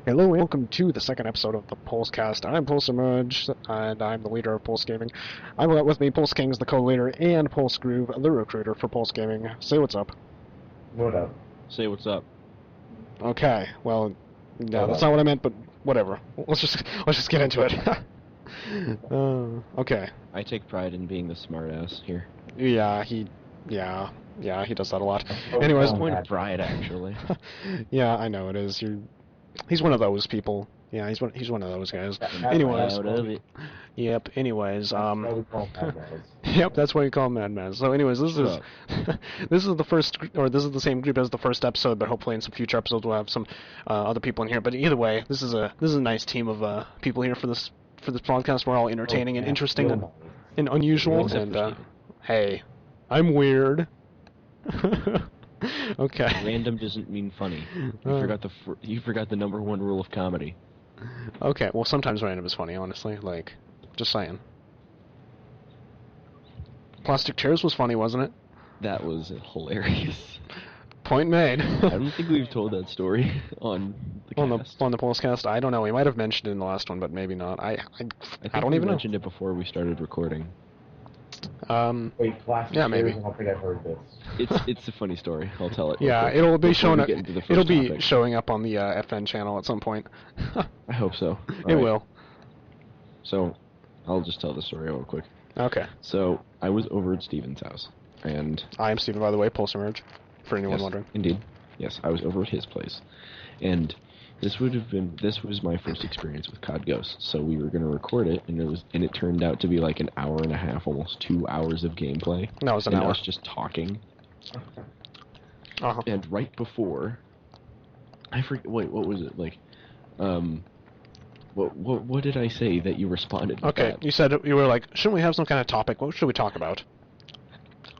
Hello and welcome to the second episode of the PuLSeCast. I'm PuLSeMerge, and I'm the leader of Pulse Gaming. I've got with me KinGz, the co-leader, and PuLSeGroove, the recruiter for Pulse Gaming. Say what's up. What up? Say what's up. Okay, well, yeah, that's not what I meant, but whatever. Let's just get into it. Okay. I take pride in being the smartass here. Yeah, he does that a lot. Anyways, Point of pride, actually. yeah, I know it is. He's one of those people. Yeah, he's one of those guys. Anyways, yep. Anyways, yep, that's why you call him Madman. So, anyways, this is the same group as the first episode, but hopefully in some future episodes we'll have some other people in here. But either way, this is a nice team of people here for this podcast. We're all entertaining and interesting and unusual. And hey, I'm weird. Okay. Random doesn't mean funny. You forgot the number one rule of comedy. Okay, well sometimes random is funny, honestly. Like, just saying. Plastic chairs was funny, wasn't it? That was hilarious. Point made. I don't think we've told that story on the cast. On the PuLSeCast. I don't know. We might have mentioned it in the last one, but maybe not. I don't even know. We mentioned it before we started recording. Wait, plastic yeah, maybe. I don't think I've heard this. It's a funny story. I'll tell it. Yeah, it'll be showing up. It'll be topic. showing up on the FN channel at some point. I hope so. It will. So, I'll just tell the story real quick. Okay. So, I was over at Steven's house, and I am Steven, by the way, PuLSeMerge, for anyone wondering. Indeed. Yes, I was over at his place, and this was my first experience with COD Ghosts. So we were going to record it, and it turned out to be like an hour and a half, almost 2 hours of gameplay. No, it was an hour. Us just talking. Uh-huh. And right before, I forget. Wait, what was it like? What did I say that you responded? Okay, with that? you said you were like, shouldn't we have some kind of topic? What should we talk about?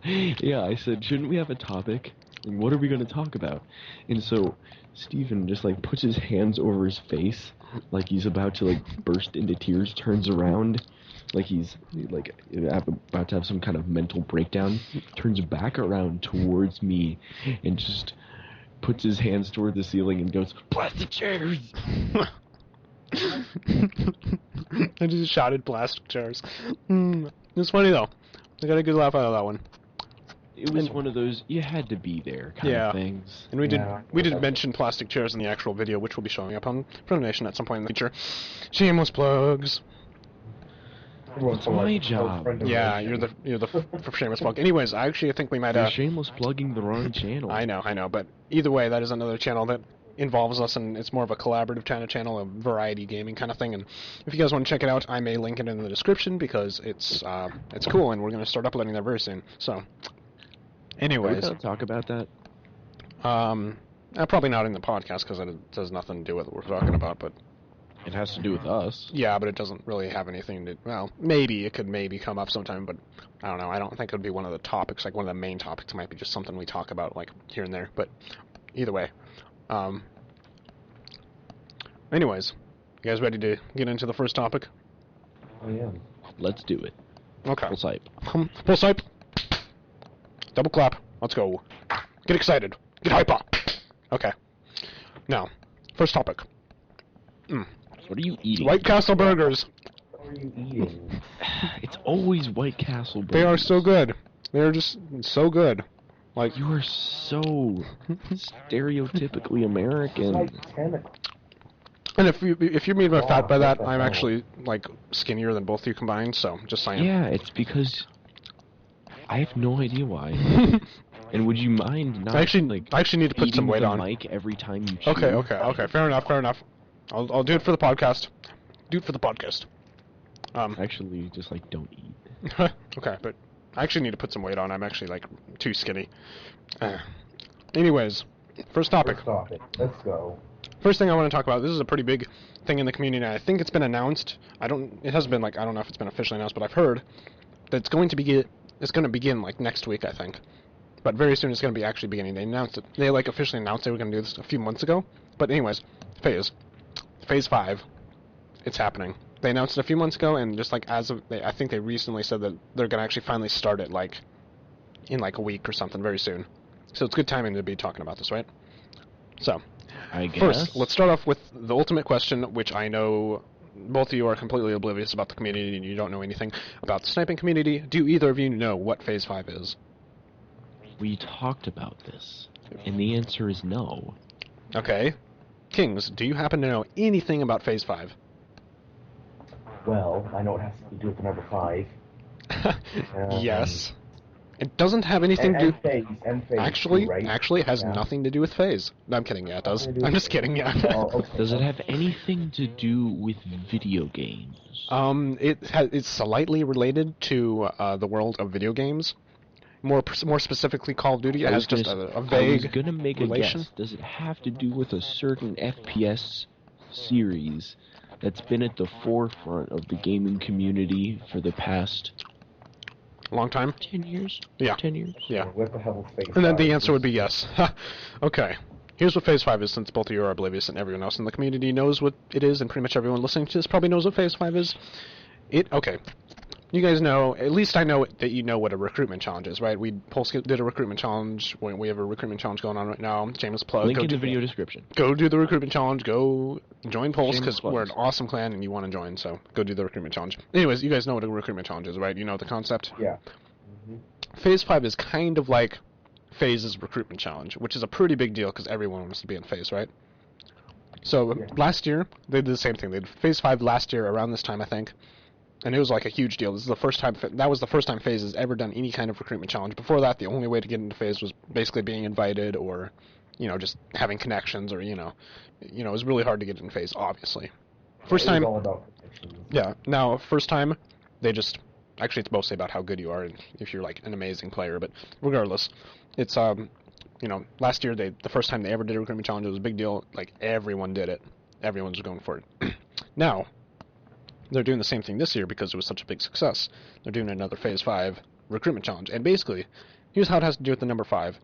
Yeah, I said, shouldn't we have a topic? And what are we going to talk about? And so Steven just like puts his hands over his face like he's about to like burst into tears, turns around like he's like about to have some kind of mental breakdown, turns back around towards me and just puts his hands toward the ceiling and goes, "Plastic chairs!" I just shouted plastic chairs. It was funny though. I got a good laugh out of that one. It was one of those you had to be there kind of things. And we did mention plastic chairs in the actual video, which will be showing up on Nation at some point in the future. Shameless plugs. It's my job. Yeah, you're the shameless plug. Anyways, I think we might You're shameless plugging the wrong channel. I know, but either way, that is another channel that involves us, and it's more of a collaborative kind of channel, a variety gaming kind of thing. And if you guys want to check it out, I may link it in the description because it's cool, and we're going to start uploading there very soon. So. Anyways, are we going to talk about that? Probably not in the podcast because it has nothing to do with what we're talking about. But it has to do with us. Yeah, but it doesn't really have anything to. Well, maybe it could come up sometime, but I don't know. I don't think it would be one of the topics, like one of the main topics. It might be just something we talk about, like here and there. But either way, anyways, you guys ready to get into the first topic? I am. Let's do it. Okay. PuLSeCast. Double clap. Let's go. Get excited. Get hyper. Okay. Now, first topic. What are you eating? White Castle burgers. What are you eating? It's always White Castle burgers. They are so good. They are just so good. Like, you are so stereotypically American. And if you mean by fat by that, I'm actually like skinnier than both of you combined. So just saying. Yeah, it's because I have no idea why. And would you mind not I actually need to put some weight on. Mic every time you chew? Okay. Fair enough. I'll do it for the podcast. Actually, just like don't eat. Okay, but I actually need to put some weight on. I'm actually like too skinny. Anyways, first topic. Let's go. First thing I want to talk about. This is a pretty big thing in the community. And I think it's been announced. It hasn't been I don't know if it's been officially announced, but I've heard that it's going to begin like next week, I think. But very soon it's going to be actually beginning. They announced it. They officially announced they were going to do this a few months ago. But anyways, Phase 5. It's happening. They announced it a few months ago, and just I think they recently said that they're going to actually finally start it in a week or something very soon. So it's good timing to be talking about this, right? So, I guess. First, let's start off with the ultimate question, which I know both of you are completely oblivious about the community and you don't know anything about the sniping community. Do either of you know what Phase 5 is? We talked about this, and the answer is no. Okay. KinGz, do you happen to know anything about Phase 5? Well, I know it has to do with the number 5. Yes. It doesn't have anything to do... And phase Actually, too, right? it has Yeah. nothing to do with phase. No, I'm kidding. Yeah, it does. I'm just kidding. Yeah. Oh, okay. Does it have anything to do with video games? It's slightly related to the world of video games. More specifically, Call of Duty. It has just a vague I was gonna make relation. a guess. Does it have to do with a certain FPS series that's been at the forefront of the gaming community for the past Long time. 10 years? Yeah. 10 years? Yeah. What the hell is phase And then the 5? answer would be yes. Okay. Here's what Phase 5 is, since both of you are oblivious and everyone else in the community knows what it is, and pretty much everyone listening to this probably knows what Phase 5 is. Okay. You guys know, at least I know that you know what a recruitment challenge is, right? PuLSeCast did a recruitment challenge. We have a recruitment challenge going on right now. Shameless plug. Link in the video description. Go do the recruitment challenge. Go join Pulse, Shameless because we're an plugs. awesome clan and you want to join, so go do the recruitment challenge. Anyways, you guys know what a recruitment challenge is, right? You know the concept? Yeah. Phase 5 is kind of like Phase's recruitment challenge, which is a pretty big deal because everyone wants to be in Phase, right? So Yeah. last year, they did the same thing. They did Phase 5 last year around this time, I think. And it was like a huge deal. This is the first time, that was the first time Phase has ever done any kind of recruitment challenge. Before that, the only way to get into Phase was basically being invited or, just having connections or, it was really hard to get in Phase, obviously. First It was time, all about connections. yeah. Now, first time, they just... Actually, it's mostly about how good you are and if you're, like, an amazing player. But regardless, it's, last year, the first time they ever did a recruitment challenge, it was a big deal. Like, everyone did it. Everyone was going for it. Now, they're doing the same thing this year because it was such a big success. They're doing another Phase 5 recruitment challenge. And basically, here's how it has to do with the number 5.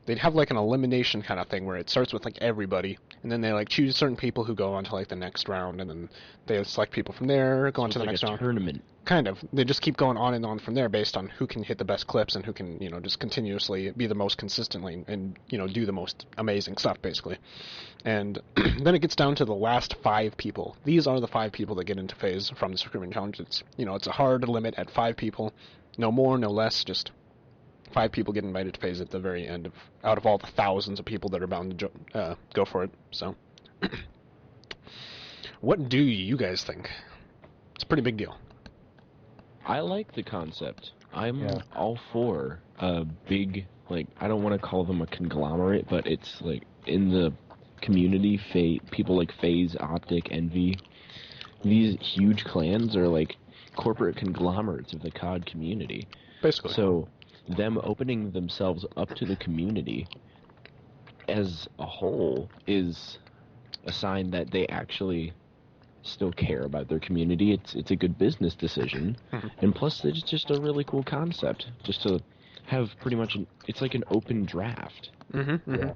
They'd have, like, an elimination kind of thing where it starts with, like, everybody, and then they, like, choose certain people who go on to, like, the next round, and then they select people from there, go on to the next round. Tournament. Kind of. They just keep going on and on from there based on who can hit the best clips and who can, just continuously be the most consistently and, do the most amazing stuff, basically. And then it gets down to the last 5 people. These are the 5 people that get into Phase from this recruitment challenge. It's, it's a hard limit at 5 people. No more, no less, just 5 people get invited to Phase at the very end out of all the thousands of people that are bound to go for it. So, what do you guys think? It's a pretty big deal. I like the concept. I'm Yeah. all for a big, I don't want to call them a conglomerate, but it's, in the community, people like FaZe, Optic, Envy, these huge clans are, corporate conglomerates of the COD community. Basically. So, them opening themselves up to the community as a whole is a sign that they actually still care about their community. It's a good business decision, and plus it's just a really cool concept. Just to have pretty much it's like an open draft. Yeah.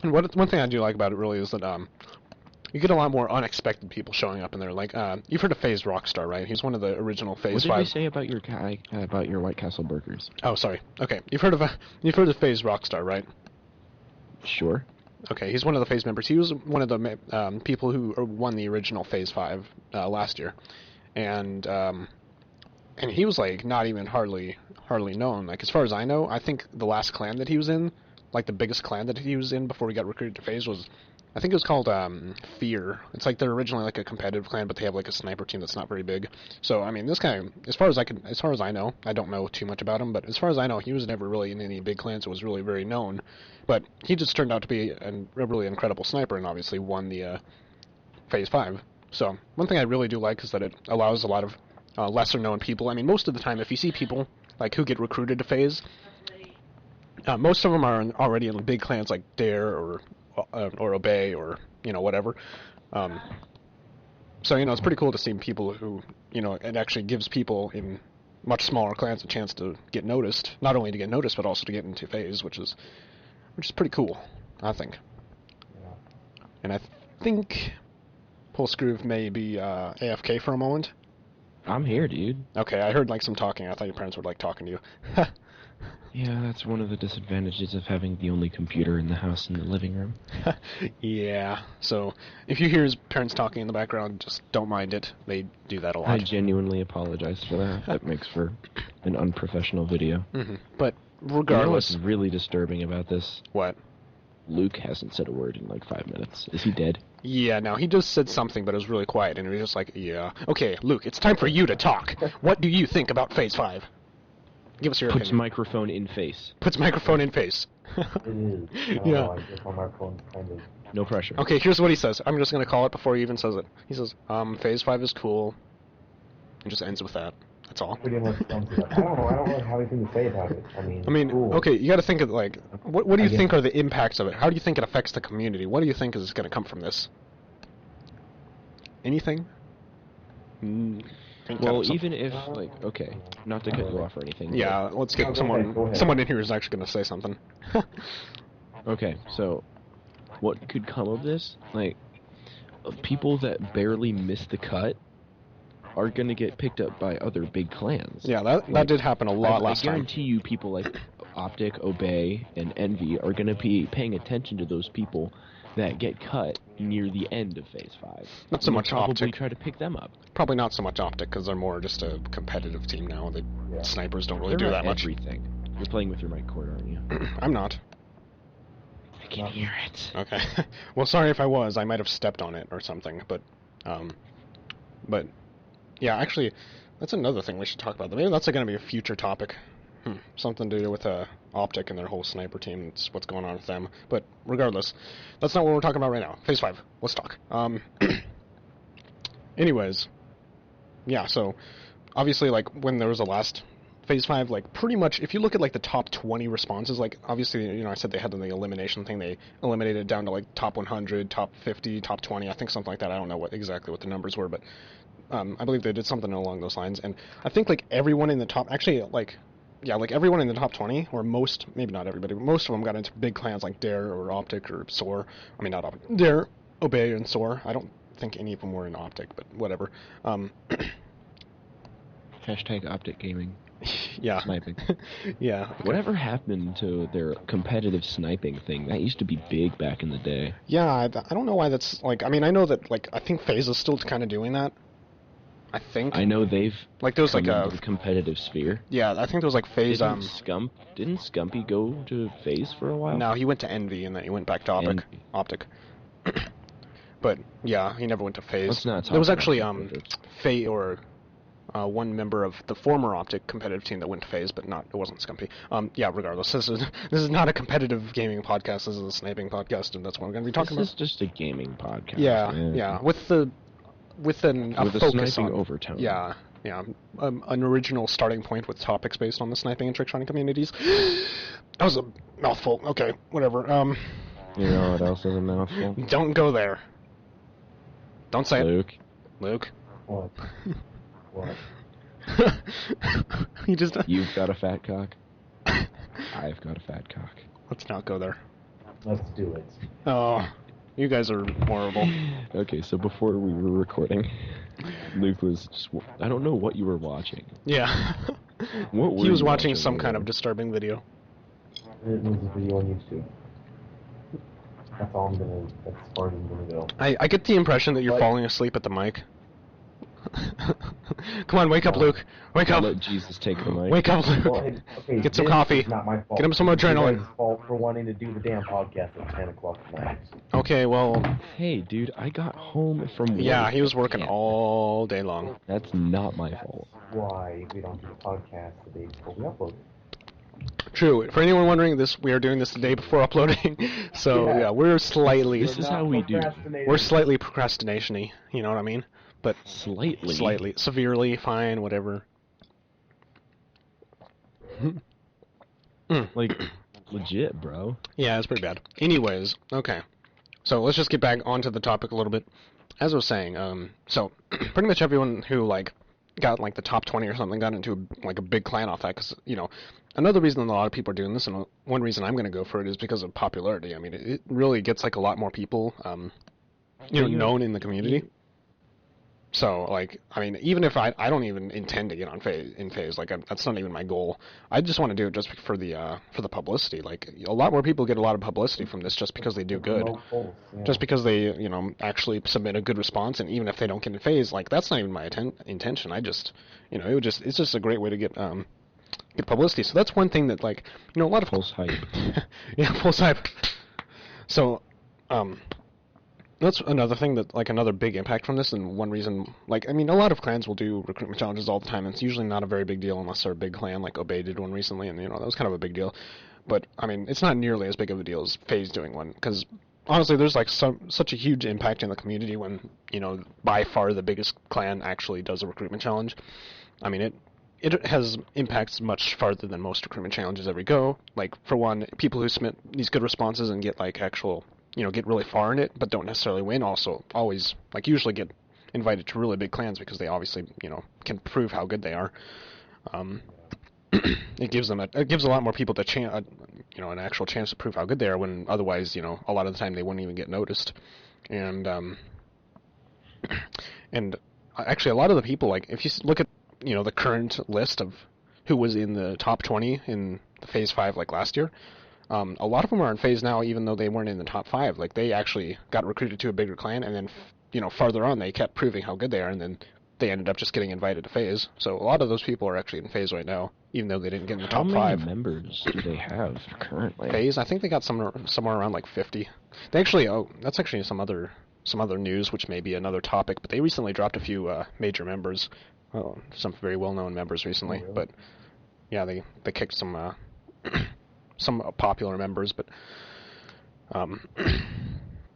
And one thing I do like about it really is that you get a lot more unexpected people showing up in there. Like you've heard of FaZe Rockstar, right? He's one of the original Phase What 5. did you say about your guy about your White Castle burgers? Oh, sorry. Okay, you've heard of FaZe Rockstar, right? Sure. Okay, he's one of the Phase members. He was one of the people who won the original Phase 5 last year, and he was not even hardly known. Like as far as I know, I think the last clan that he was in, the biggest clan that he was in before he got recruited to Phase was, I think it was called Fear. It's they're originally a competitive clan, but they have a sniper team that's not very big. So I mean, this guy, as far as I know, I don't know too much about him, but as far as I know, he was never really in any big clans. It was really very known, but he just turned out to be a really incredible sniper, and obviously won the Phase 5. So one thing I really do like is that it allows a lot of lesser known people. I mean, most of the time, if you see people who get recruited to Phase, most of them are already in big clans like Dare or Obey or whatever. So it's pretty cool to see people who it actually gives people in much smaller clans a chance to get noticed. Not only to get noticed, but also to get into Phase, which is pretty cool, I think. Yeah. And I think PuLSeCast may be AFK for a moment. I'm here, dude. Okay, I heard some talking. I thought your parents were talking to you. Yeah, that's one of the disadvantages of having the only computer in the house in the living room. Yeah, so if you hear his parents talking in the background, just don't mind it. They do that a lot. I genuinely apologize for that. That makes for an unprofessional video. But You know regardless... what's really disturbing about this? What? Luke hasn't said a word in like 5 minutes. Is he dead? Yeah, now he just said something, but it was really quiet, and he was just like, yeah. Okay, Luke, it's time for you to talk. What do you think about Phase 5? Give us your Puts opinion. microphone in face. Puts microphone in face. It is. I don't Yeah. know, I guess my microphone's kind of... No pressure. Okay, here's what he says. I'm just gonna call it before he even says it. He says, Phase 5 is cool. And just ends with that. That's all. Pretty much sums it up. I don't know. I don't really have anything to say about it. I mean, cool. Okay, you gotta think of, like, what do I you guess- think are the impacts of it? How do you think it affects the community? What do you think is gonna come from this? Anything? Think Well, of some- even if, like, okay, not to cut you off or anything. but- Yeah, let's No, get go ahead, go ahead. someone in here is actually gonna say something. Okay, so what could come of this? Like, people that barely miss the cut are gonna get picked up by other big clans. Yeah, that Like, did happen a lot last I time. guarantee you people like Optic, Obey, and Envy are gonna be paying attention to those people that get cut near the end of Phase 5. Not so And they'll much probably Optic. try to pick them up. Probably not so much Optic, because they're more just a competitive team now. The Yeah. snipers don't really They're do not that much. everything. You're playing with your mic cord, aren't you? I'm not. I can hear it. Okay. Well, sorry if I was. I might have stepped on it or something. But yeah, actually, that's another thing we should talk about. Maybe that's going to be a future topic. Something to do with Optic and their whole sniper team. It's what's going on with them. But regardless, that's not what we're talking about right now. Phase 5. Let's talk. Anyways, yeah. So obviously, like when there was the last Phase 5, like pretty much, if you look at like the top 20 responses, like obviously, I said they had the elimination thing. They eliminated it down to like top 100, top 50, top 20. I think something like that. I don't know exactly what the numbers were, but I believe they did something along those lines. And I think like everyone in the top, actually like everyone in the top 20, or most, maybe not everybody, but most of them got into big clans like Dare or Optic or Soar. I mean, not Optic. Dare, Obey, and Soar. I don't think any of them were in Optic, but whatever. Hashtag Optic Gaming. Yeah. Sniping. Yeah. Okay. Whatever happened to their competitive sniping thing? That used to be big back in the day. Yeah, I don't know why that's, like, I mean, I know that, like, I think FaZe is still kind of doing that. I think. I know they've Like, there was, come like, into the competitive sphere. yeah, I think there was, like, FaZe, Didn't Scumpy go to FaZe for a while? no, he went to Envy, and then he went back to Optic. But, yeah, he never went to FaZe. Let's not talk There was about actually, competitive. FaZe, or one member of the former Optic competitive team that went to FaZe, but it wasn't Scumpy. Yeah, regardless, this is not a competitive gaming podcast. This is a sniping podcast, and that's what we're going to be talking This about. is just a gaming podcast. Yeah, man. yeah, with a With a focus sniping on overtone. Yeah, yeah, an original starting point with topics based on the sniping and trick shotting communities. That was a mouthful. Okay, whatever. You know what else is a mouthful? Don't go there. Don't say Luke. it, Luke. What? What? You just. You've got a fat cock. I've got a fat cock. Let's not go there. Let's do it. Oh, you guys are horrible. Okay, so before we were recording, Luke was just... I don't know what you were watching. Yeah. What were He was you watching some kind of earlier? disturbing video. It was a video on YouTube. That's all I'm gonna. That's as far as I'm gonna go. I get the impression that you're What? falling asleep at the mic. Come on, wake up, Luke. Wake I'll up. let Jesus take the mic. Wake up, Well, Luke. okay, Get some this coffee. is not my fault. Get him some It's adrenaline. your guys' fault for wanting to do the damn podcast at 10 o'clock at night. Okay, well, Hey, dude, I got home from work. yeah, he was working Yeah. all day long. That's not my fault. Why we don't do the podcast the day before we upload it. True. For anyone wondering, we are doing this the day before uploading, so yeah, we're slightly This is how we do. we're slightly procrastination-y. You know what I mean? But Slightly. severely, fine, whatever. Like, legit, bro. Yeah, it's pretty bad. Anyways, okay. So let's just get back onto the topic a little bit. As I was saying, so pretty much everyone who like got like the top 20 or something got into like a big clan off that, because another reason that a lot of people are doing this, and one reason I'm going to go for it, is because of popularity. I mean, it really gets like a lot more people, known in the community. So, like, I mean, even if I don't even intend to get on phase, like, that's not even my goal. I just want to do it just for the publicity. Like, a lot more people get a lot of publicity from this just because they do good. Just because they, actually submit a good response, and even if they don't get in phase, like, that's not even my intention. I just, it's just a great way to get publicity. So that's one thing that, like, a lot of Pulse hype. yeah, pulse hype. So, that's another thing that, like, another big impact from this, and one reason, like, I mean, a lot of clans will do recruitment challenges all the time, and it's usually not a very big deal unless they're a big clan, like Obey did one recently, and, that was kind of a big deal. But, I mean, it's not nearly as big of a deal as FaZe doing one, because, honestly, there's, like, such a huge impact in the community when, by far the biggest clan actually does a recruitment challenge. I mean, it has impacts much farther than most recruitment challenges ever go. Like, for one, people who submit these good responses and get, like, actual... get really far in it, but don't necessarily win, also always, like, usually get invited to really big clans because they obviously, can prove how good they are. It gives a lot more people an actual chance to prove how good they are when otherwise, a lot of the time they wouldn't even get noticed. And actually a lot of the people, like, if you look at, the current list of who was in the top 20 in the Phase 5, like, last year, a lot of them are in phase now, even though they weren't in the top 5. Like, they actually got recruited to a bigger clan, and then, farther on, they kept proving how good they are, and then they ended up just getting invited to phase. So a lot of those people are actually in phase right now, even though they didn't get in the top 5. How many members do they have currently? Phase, I think they got somewhere around, like, 50. They actually, that's actually some other news, which may be another topic, but they recently dropped a few major members, some very well-known members recently. Oh, really? But, yeah, they kicked some... some popular members, but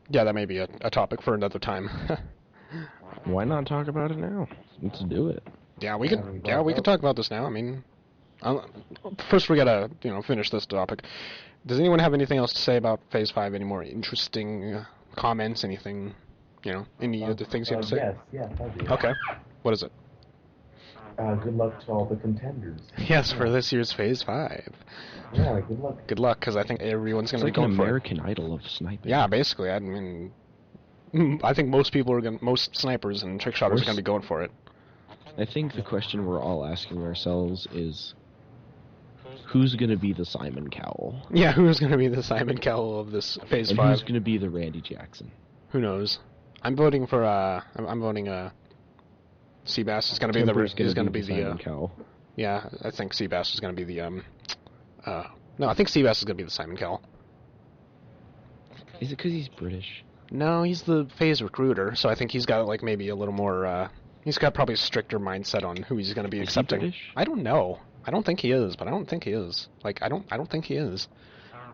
yeah, that may be a topic for another time. Why not talk about it now? Let's do it. Yeah, we could talk about this now. I mean, first we gotta finish this topic. Does anyone have anything else to say about Phase 5? Any more interesting comments? Anything? Any other things you have to say? Yes, I do. Okay. What is it? Good luck to all the contenders. Yes, for this year's Phase 5. Yeah, good luck. Good luck, because I think everyone's going to be It's like going an for it. American Idol of sniping. Yeah, basically. I mean, I think most snipers and trick shotters are going to be going for it. I think the question we're all asking ourselves is, who's going to be the Simon Cowell? Yeah, who's going to be the Simon Cowell of this Phase 5? And who's going to be the Randy Jackson? Who knows? I'm voting for, I'm voting, Seabass is going to be the Simon Cowell. Yeah, I think Seabass is going to be the, no, I think Seabass is going to be the Simon Cowell. Is it because he's British? No, he's the phase recruiter, so I think he's got, like, maybe a little more, he's got probably a stricter mindset on who he's going to be accepting. He British? I don't know. I don't think he is, but I don't think he is. Like, I don't think he is.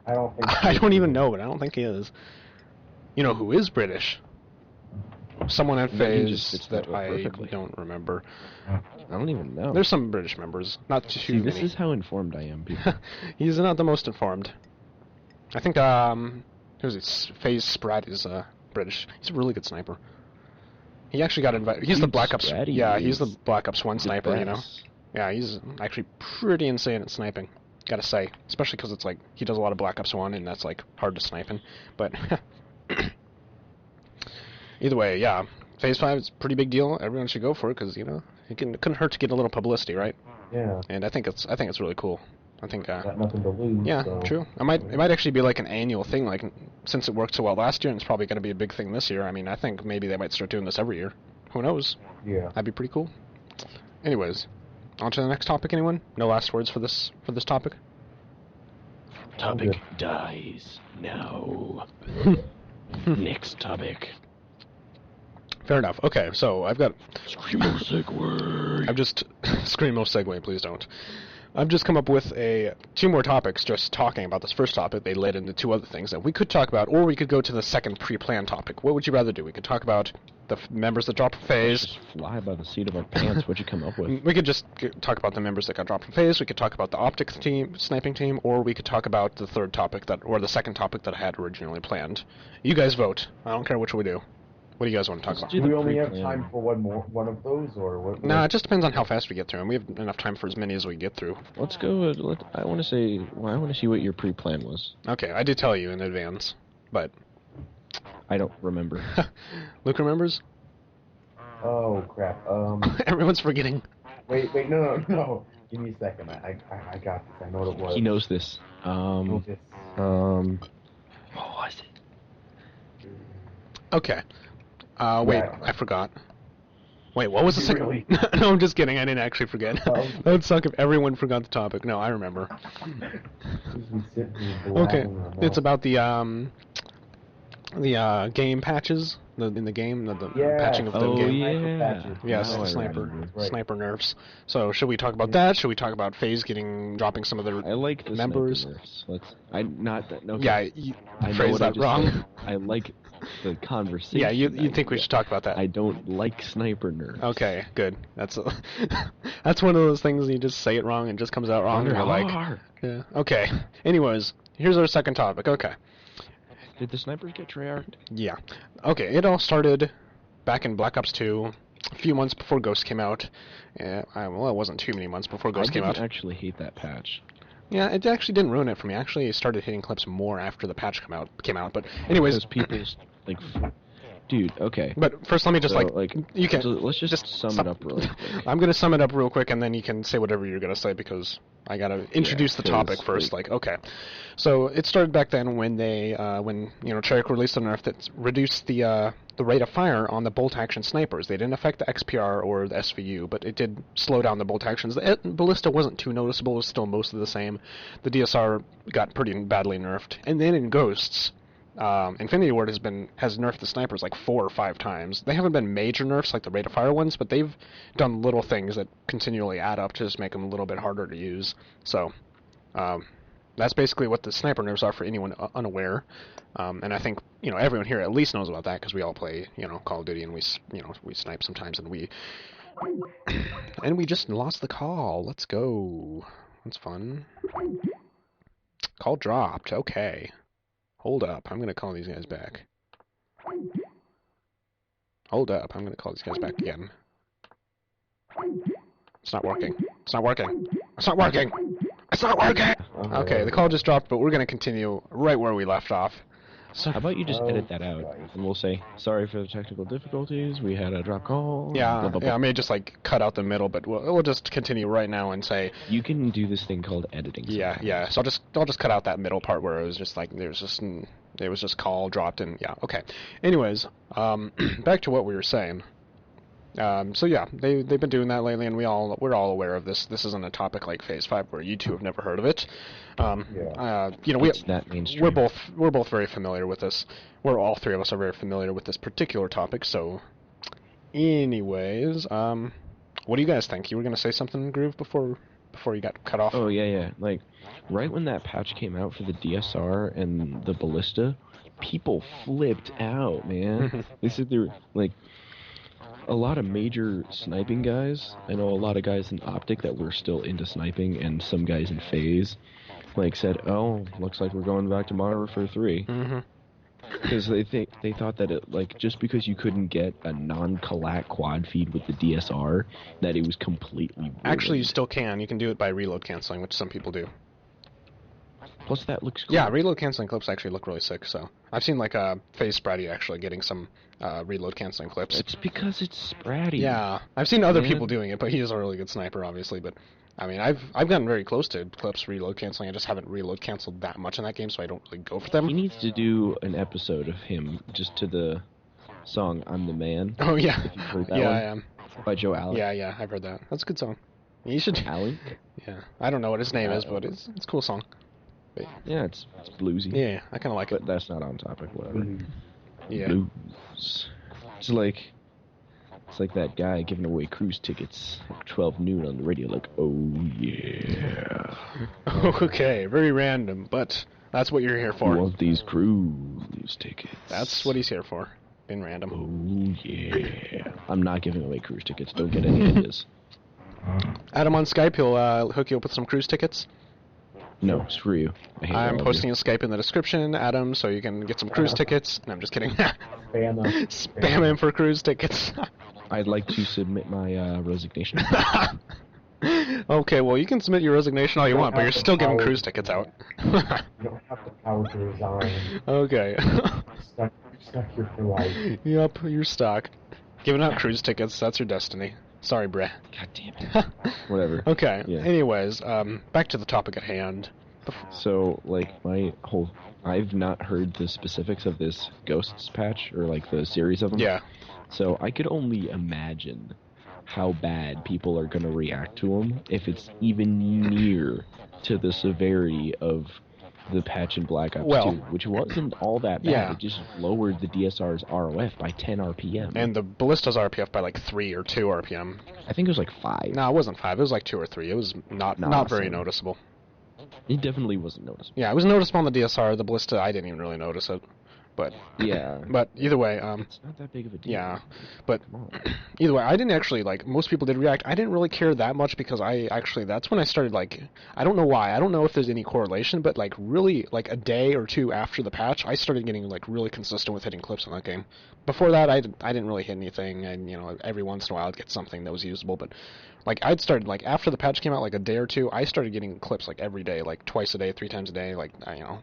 I don't think. I don't even know, but I don't think he is. You know who is British? Someone at phase that I don't remember. I don't even know. There's some British members, not too many. This is how informed I am, people. He's not the most informed. I think, who's it? FaZe Sprat is, British. He's a really good sniper. He actually got invited. He's the Black Ops. Yeah, he's the Black Ops 1 sniper, Yeah, he's actually pretty insane at sniping, gotta say. Especially because it's like, he does a lot of Black Ops 1, and that's, like, hard to snipe in. But, either way, yeah. Phase 5 is a pretty big deal. Everyone should go for it, because, it couldn't hurt to get a little publicity, right? Yeah. And I think it's really cool. I think, got nothing to lose. Yeah, so. True. It might actually be like an annual thing, like, since it worked so well last year, and it's probably going to be a big thing this year. I mean, I think maybe they might start doing this every year. Who knows? Yeah. That'd be pretty cool. Anyways, on to the next topic, anyone? No last words for this topic? Topic dies now. Next topic. Fair enough. Okay, so I've got... Screamo segue. I've just... Screamo segue, please don't. I've just come up with two more topics just talking about this first topic. They led into two other things that we could talk about, or we could go to the second pre-planned topic. What would you rather do? We could talk about the members that dropped from phase. Just fly by the seat of our pants. What'd you come up with? We could just talk about the members that got dropped from phase. We could talk about the optics team, sniping team, or we could talk about the third topic or the second topic that I had originally planned. You guys vote. I don't care which we do. What do you guys want to talk about? Do we only have time for one of those, or what? Nah, it just depends on how fast we get through them. We have enough time for as many as we get through. Let's go. I want to see what your pre-plan was. Okay, I did tell you in advance, but I don't remember. Luke remembers? Oh crap. Everyone's forgetting. Wait, no. Give me a second. I got this. I know what it was. He knows this. What What was it? Okay. Wait, Yeah. I forgot. Wait, what was the second? Really? No, I'm just kidding. I didn't actually forget. Oh. That would suck if everyone forgot the topic. No, I remember. Okay, it's about the game patches in the game, the patching of the Oh, game. yeah. Yes, Now I sniper remember. sniper nerfs. So should we talk about that? Should we talk about FaZe dropping some of their I like the members? sniper nerfs. Okay. Yeah, you I know phrased what I that just wrong. said. I like the conversation. Yeah, you think we should talk about that? I don't like sniper nerfs. Okay, good. That's that's one of those things you just say it wrong and it just comes out wrong. And you're like, yeah. Okay. Anyways, here's our second topic. Okay. Did the snipers get tryharded? Yeah. Okay. It all started back in Black Ops 2, a few months before Ghost came out. Well, it wasn't too many months before Ghost came out. I actually hate that patch. Yeah, it actually didn't ruin it for me. I actually started hitting clips more after the patch came out. But anyways, Because people's like, dude. Okay. But first, let me just So, you can. so let's just sum stop. it up really quick. I'm gonna sum it up real quick, and then you can say whatever you're gonna say because I gotta introduce the topic first. Okay. So it started back then when Treyarch released a nerf that reduced the rate of fire on the bolt action snipers. They didn't affect the XPR or the SVU, but it did slow down the bolt actions. The ballista wasn't too noticeable; it was still mostly the same. The DSR got pretty badly nerfed, and then in Ghosts. Infinity Ward has nerfed the snipers like 4 or 5 times. They haven't been major nerfs like the rate of fire ones, but they've done little things that continually add up to just make them a little bit harder to use. So that's basically what the sniper nerfs are for anyone unaware. And I think everyone here at least knows about that because we all play Call of Duty and we snipe sometimes and we just lost the call. Let's go. That's fun. Call dropped. Okay. Hold up, I'm gonna call these guys back. Hold up, I'm gonna call these guys back again. It's not working. It's not working. It's not working! It's not working! Okay, the call just dropped, but we're gonna continue right where we left off. So, How about you just edit that out, and we'll say, sorry for the technical difficulties, we had a drop call. yeah, blah, blah, blah. yeah, I may just cut out the middle, but we'll just continue right now and say. You can do this thing called editing. Yeah, yeah. So I'll just cut out that middle part where it was just it was just call dropped and yeah. Okay. Anyways, back to what we were saying. So yeah, they've been doing that lately, and we're all aware of this. This isn't a topic like Phase 5 where you two have never heard of it. It's that mainstream. We're both very familiar with this. All three of us are very familiar with this particular topic. So, anyways, what do you guys think? You were gonna say something, Groove, before you got cut off? Oh yeah. Like, right when that patch came out for the DSR and the ballista, people flipped out, man. They said they were like. A lot of major sniping guys, I know a lot of guys in Optic that were still into sniping, and some guys in FaZe, said, oh, looks like we're going back to Modern Warfare 3. Because they thought that just because you couldn't get a non-collat quad feed with the DSR, that it was completely ruined. Actually, you still can. You can do it by reload canceling, which some people do. Plus, that looks cool. Yeah, reload canceling clips actually look really sick, so. I've seen, FaZe Spratty actually getting some reload canceling clips. It's because it's Spratty. Yeah, I've seen other people doing it, but he is a really good sniper, obviously, but, I mean, I've gotten very close to clips reload canceling. I just haven't reload canceled that much in that game, so I don't really go for them. He needs to do an episode of him just to the song "I'm the Man." Oh, yeah. If you've heard that yeah, one, I am. by Joe Allen. Yeah, I've heard that. That's a good song. You should... Allen? Yeah, I don't know what his name is, but it's a cool song. Yeah, it's bluesy. Yeah, I kind of like it. But that's not on topic, whatever. Yeah. Blues. It's like that guy giving away cruise tickets at 12 noon on the radio, oh yeah. Okay, very random, but that's what you're here for. You want these cruise tickets? That's what he's here for. Being random. Oh yeah. I'm not giving away cruise tickets. Don't get any ideas. Adam on Skype, he'll hook you up with some cruise tickets. No, screw you. I'm posting a Skype in the description, Adam, so you can get some cruise tickets. No, I'm just kidding. Spam him for cruise tickets. I'd like to submit my resignation. Okay, well, you can submit your resignation all you want, but you're still giving cruise tickets out. You don't have the power to resign. Okay. You're stuck here for life. Yep, you're stuck. Giving out cruise tickets, that's your destiny. Sorry, Bre. God damn it. Whatever. Okay, Yeah. anyways, back to the topic at hand. So, like, I've not heard the specifics of this Ghosts patch, or, like, the series of them. Yeah. So, I could only imagine how bad people are going to react to them if it's even near to the severity of the patch in Black Ops 2, which wasn't all that bad. Yeah. It just lowered the DSR's ROF by 10 RPM. And the Ballista's RPF by like 3 or 2 RPM. I think it was like 5. No, it wasn't 5. It was like 2 or 3. It was not very noticeable. It definitely wasn't noticeable. Yeah, it was noticeable on the DSR. The Ballista, I didn't even really notice it. But yeah. But either way, it's not that big of a deal. Yeah, but either way, I didn't actually, like, most people did react. I didn't really care that much because that's when I started, like, I don't know why. I don't know if there's any correlation, but, like, really, like, a day or two after the patch, I started getting, like, really consistent with hitting clips in that game. Before that, I didn't really hit anything, and, you know, every once in a while I'd get something that was usable, but, like, I'd started, like, after the patch came out, like, a day or two, I started getting clips, like, every day, like, twice a day, 3 times a day, like, you know,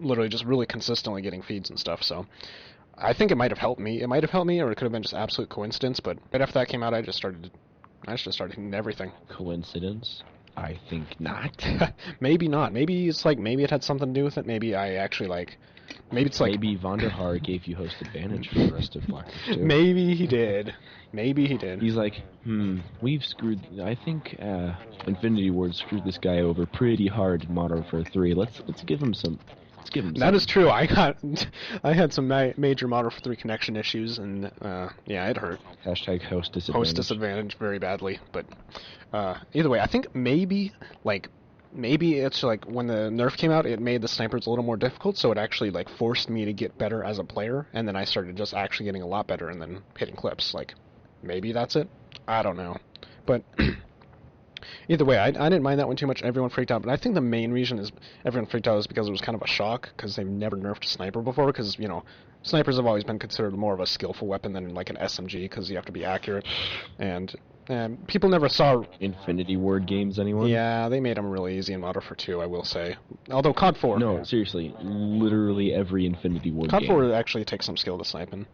literally just really consistently getting feeds and stuff, so I think it might have helped me. It might have helped me, or it could have been just absolute coincidence, but right after that came out, I just started hitting everything. Coincidence? I think not. Maybe not. Maybe it's like, maybe it had something to do with it. Maybe I actually, like, maybe it's like... Maybe Vonderhaar gave you host advantage for the rest of Black Ops 2. Maybe he did. Maybe he did. He's like, we've screwed... I think Infinity Ward screwed this guy over pretty hard in Modern Warfare 3. Let's give him some... That is true. I had some major Modern Warfare 3 connection issues, and yeah, it hurt. Hashtag host disadvantage. Host disadvantage very badly, but either way, I think maybe it's like when the nerf came out, it made the snipers a little more difficult, so it actually like forced me to get better as a player, and then I started just actually getting a lot better and then hitting clips. Like, maybe that's it. I don't know, but. Either way, I didn't mind that one too much. Everyone freaked out, but I think the main reason is everyone freaked out is because it was kind of a shock, because they've never nerfed a sniper before, because, you know, snipers have always been considered more of a skillful weapon than like an SMG, because you have to be accurate, and people never saw... Infinity Ward games, anyone? Yeah, they made them really easy in Modern Warfare 2, I will say. Although COD 4... No, seriously, literally every Infinity Ward COD game. COD 4 actually takes some skill to sniping.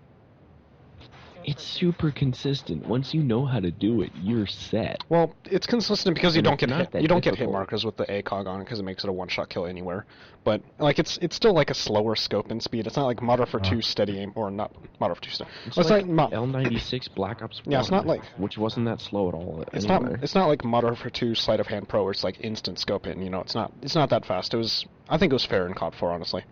It's super consistent. Once you know how to do it, you're set. Well, it's consistent because you don't get hit markers with the ACOG on it, because it makes it a one-shot kill anywhere. But like it's still like a slower scope and speed. It's not like Modern Warfare 2 steady aim, or not Modern Warfare 2 steady. It's like L96 Black Ops 1. Yeah, it's not like, which wasn't that slow at all. It's not like Modern Warfare 2 Sleight of Hand Pro, where it's like instant scope in. You know, it's not that fast. I think it was fair in COD 4, honestly.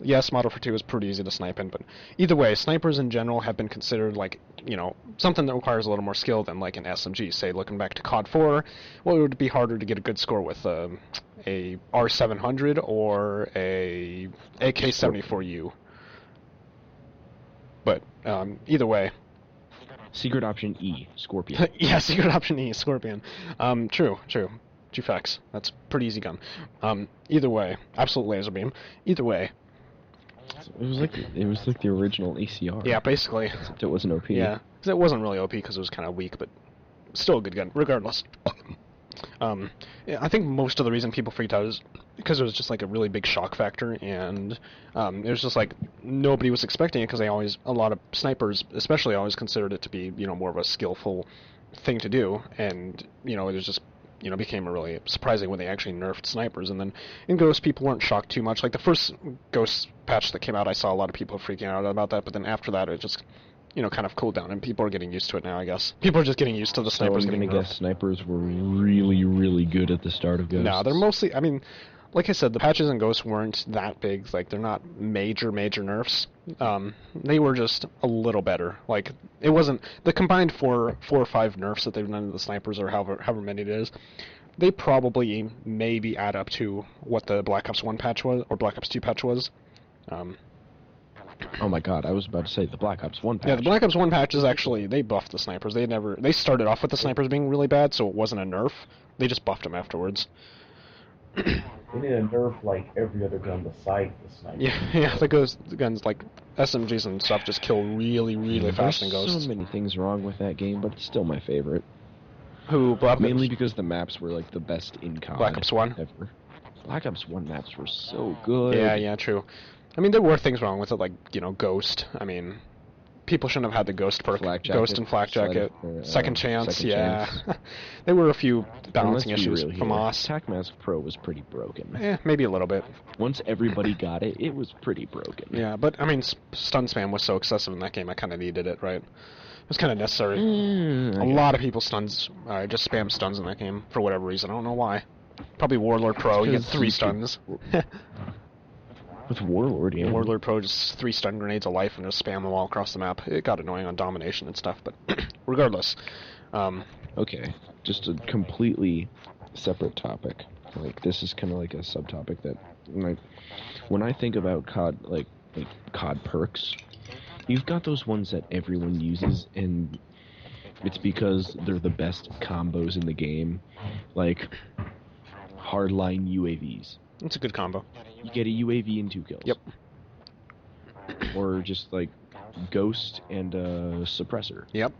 Yes, Modern Warfare 2 is pretty easy to snipe in, but either way, snipers in general have been considered, like, you know, something that requires a little more skill than, like, an SMG. Say, looking back to COD 4, well, it would be harder to get a good score with a R700 or a AK-74U. But, either way... Secret option E, Scorpion. Yeah, secret option E, Scorpion. True. G-Fax. That's a pretty easy gun. Either way, absolute laser beam. Either way... It was like the original ACR. Yeah, basically. Except it wasn't OP. Yeah, because it wasn't really OP because it was kind of weak, but still a good gun, regardless. Yeah, I think most of the reason people freaked out is because it was just like a really big shock factor, and it was just like nobody was expecting it, because a lot of snipers especially always considered it to be, you know, more of a skillful thing to do, and, you know, it was just, you know, became really surprising when they actually nerfed snipers. And then in Ghost, people weren't shocked too much. Like, the first Ghost patch that came out, I saw a lot of people freaking out about that, but then after that, it just, you know, kind of cooled down, and people are getting used to it now, I guess. People are just getting used to the snipers getting nerfed. I guess snipers were really, really good at the start of Ghost. No, they're mostly, I mean, like I said, the patches in Ghost weren't that big. Like, they're not major nerfs. They were just a little better. Like, it wasn't the combined four or five nerfs that they've done to the snipers, or however many it is. They probably maybe add up to what the Black Ops 1 patch was, or Black Ops 2 patch was. Oh my god, I was about to say the Black Ops 1 patch. Yeah, the Black Ops 1 patch is actually, they buffed the snipers. They started off with the snipers being really bad, so it wasn't a nerf. They just buffed them afterwards. They need a nerf like every other gun besides the sniper. Yeah, the guns like SMGs and stuff just kill really, really fast in Ghosts. There's so many things wrong with that game, but it's still my favorite. Mainly because the maps were like the best in COD. Black Ops 1? Ever. Black Ops 1 maps were so good. Yeah, true. I mean, there were things wrong with it, like, you know, Ghost. I mean, people shouldn't have had the ghost perk. Flak jacket, Ghost and flak jacket. Second chance, second yeah. chance. There were a few balancing Let's be issues real from here. Moss. Attack Mask Pro was pretty broken. Maybe a little bit. Once everybody got it, it was pretty broken. Yeah, but I mean, stun spam was so excessive in that game, I kind of needed it, right? It was kind of necessary. A lot of people just spam stuns in that game for whatever reason. I don't know why. Probably Warlord Pro, you get 3 stuns. With Warlord, yeah. Warlord Pro, just 3 stun grenades of life and just spam them all across the map. It got annoying on domination and stuff, but regardless. Okay, just a completely separate topic. Like, this is kind of like a subtopic that, like, when I think about COD, like COD perks, you've got those ones that everyone uses, and it's because they're the best combos in the game, like hardline UAVs. It's a good combo. You get a UAV and 2 kills. Yep. Or just like Ghost and Suppressor. Yep.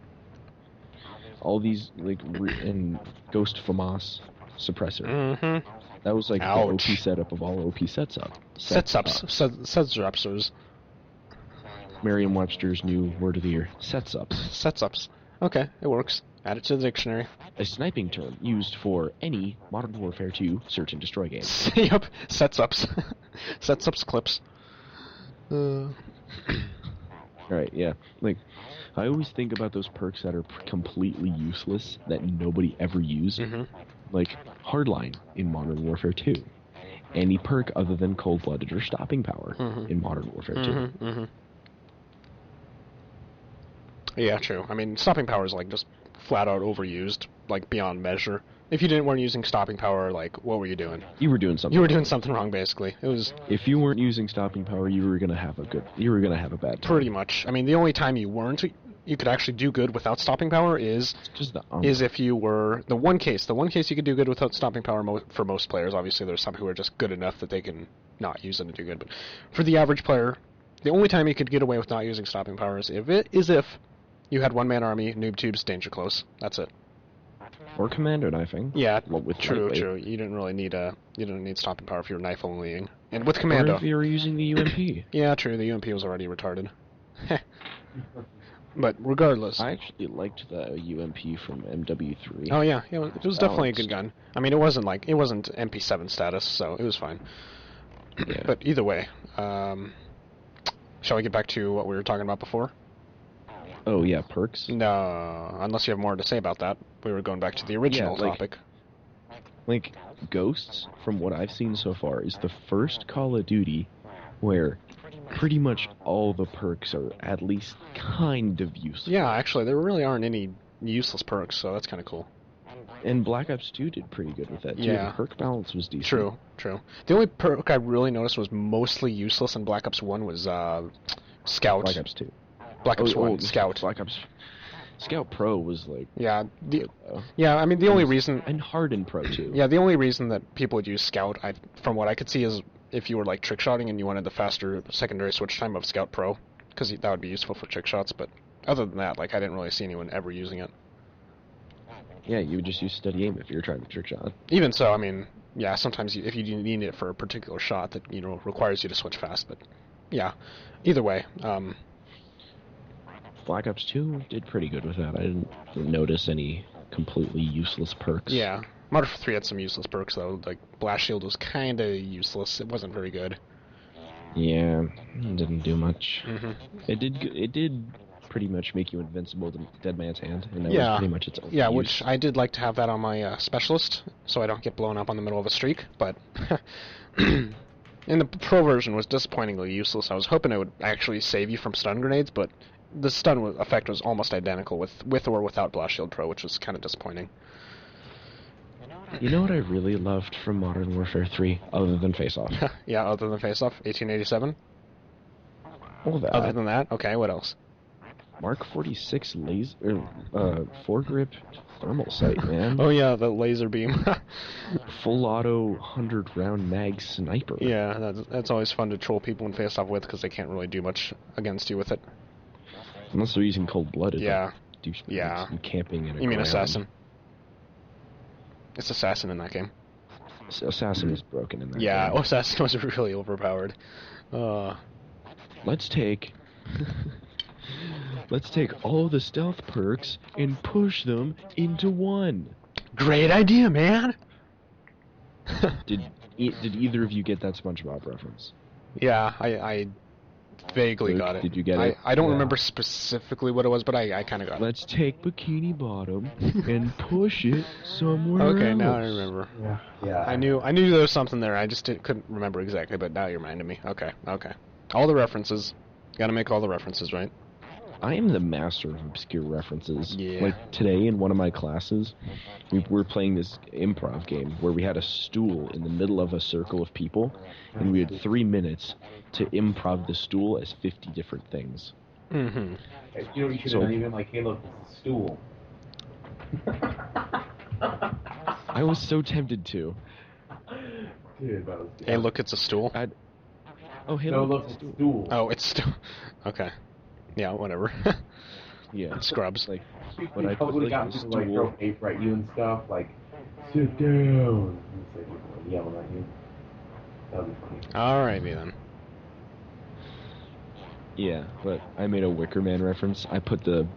All these, like, and Ghost FAMAS Suppressor. Mm-hmm. That was like Ouch. the OP setup of all OP setups. Setsups. Merriam-Webster's new word of the year. Setsups. Setsups. Okay, it works. Add it to the dictionary. A sniping term used for any Modern Warfare 2 search and destroy game. Yep, setsups. Setsups clips. Alright, yeah. Like, I always think about those perks that are completely useless, that nobody ever used. Mm-hmm. Like, Hardline in Modern Warfare 2. Any perk other than Cold-Blooded or Stopping Power in Modern Warfare 2. Mm-hmm. Mm-hmm. Yeah, true. I mean, stopping power is like just flat out overused, like beyond measure. If you weren't using stopping power, like, what were you doing? You were doing something. You were doing something wrong, basically. It was If you weren't using stopping power, you were gonna have a bad time. pretty much. I mean, the only time you could actually do good without stopping power is Just the if you were the one case you could do good without stopping power for most players. Obviously, there's some who are just good enough that they can not use it and do good. But for the average player, the only time you could get away with not using stopping power is if you had one-man army, noob tubes, danger close. That's it. Or commando knifing. Yeah, with true. You didn't really need stopping power if you were knife onlying. And with commando. Or if you were using the UMP. Yeah, true. The UMP was already retarded. But regardless. I actually liked the UMP from MW3. Oh yeah, it was definitely a good gun. I mean, it wasn't MP7 status, so it was fine. Yeah. But either way, shall we get back to what we were talking about before? Oh yeah, perks. No, unless you have more to say about that. We were going back to the original topic. Like, Ghosts, from what I've seen so far, is the first Call of Duty where pretty much all the perks are at least kind of useless. Yeah, actually, there really aren't any useless perks, so that's kind of cool. And Black Ops 2 did pretty good with that, too. Yeah. The perk balance was decent. True. The only perk I really noticed was mostly useless in Black Ops 1 was Scout. Black Ops 2. Black Ops 1, Scout. Black Ops... Scout Pro was, like... Yeah, I mean, the only reason... And Hardened Pro, too. Yeah, the only reason that people would use Scout, from what I could see, is if you were, like, trick-shotting and you wanted the faster secondary switch time of Scout Pro, because that would be useful for trick shots, but other than that, like, I didn't really see anyone ever using it. Yeah, you would just use steady aim if you were trying to trick shot. Even so, I mean, yeah, sometimes if you need it for a particular shot that, requires you to switch fast, but, yeah. Either way, Black Ops 2 did pretty good with that. I didn't notice any completely useless perks. Yeah. Modern Warfare 3 had some useless perks, though. Like, Blast Shield was kind of useless. It wasn't very good. Yeah, it didn't do much. Mm-hmm. It did pretty much make you invincible to Dead Man's Hand, and that was pretty much its own use. Which I did like to have that on my specialist, so I don't get blown up on the middle of a streak, but... And the pro version was disappointingly useless. I was hoping it would actually save you from stun grenades, but the stun effect was almost identical with or without Blast Shield Pro, which was kind of disappointing. You know what I really loved from Modern Warfare 3, other than Face Off? Yeah, other than Face Off, 1887? All that. Other than that? Okay, what else? Mark 46 laser, foregrip thermal sight, man. Oh yeah, the laser beam. Full auto 100-round mag sniper. Yeah, that's always fun to troll people in Face Off with, because they can't really do much against you with it. Unless they're using cold-blooded. Yeah. Like, yeah. And camping in a You mean ground. Assassin? It's Assassin in that game. Assassin is broken in that Yeah, game. Assassin was really overpowered. Let's take... let's take all the stealth perks and push them into one. Great idea, man. Did either of you get that SpongeBob reference? Yeah, I vaguely Luke, got it. did you get it? I don't Yeah. remember specifically what it was, but I kind of got it. Let's take Bikini Bottom and push it somewhere else. Okay, now I remember. Yeah. I knew there was something there. I just couldn't remember exactly, but now you reminded me. Okay. All the references. Got to make all the references, right? I am the master of obscure references. Yeah. Like today in one of my classes, we were playing this improv game where we had a stool in the middle of a circle of people, and we had 3 minutes to improv the stool as 50 different things. Mm-hmm. You know, you should have done even like, hey, look, it's a stool. I was so tempted to. Dude, that was, Hey, look, it's a stool. Oh, hey, No, look, look, it's it's a a stool. stool. Oh, it's still. Okay. Yeah, whatever. Yeah. Scrubs. Like, You when I put probably like got the people to like stool. throw paper at you and stuff, like, sit down. And it's like, people like yelling at you. That would be funny. Alrighty then. Yeah, but I made a Wicker Man reference. I put the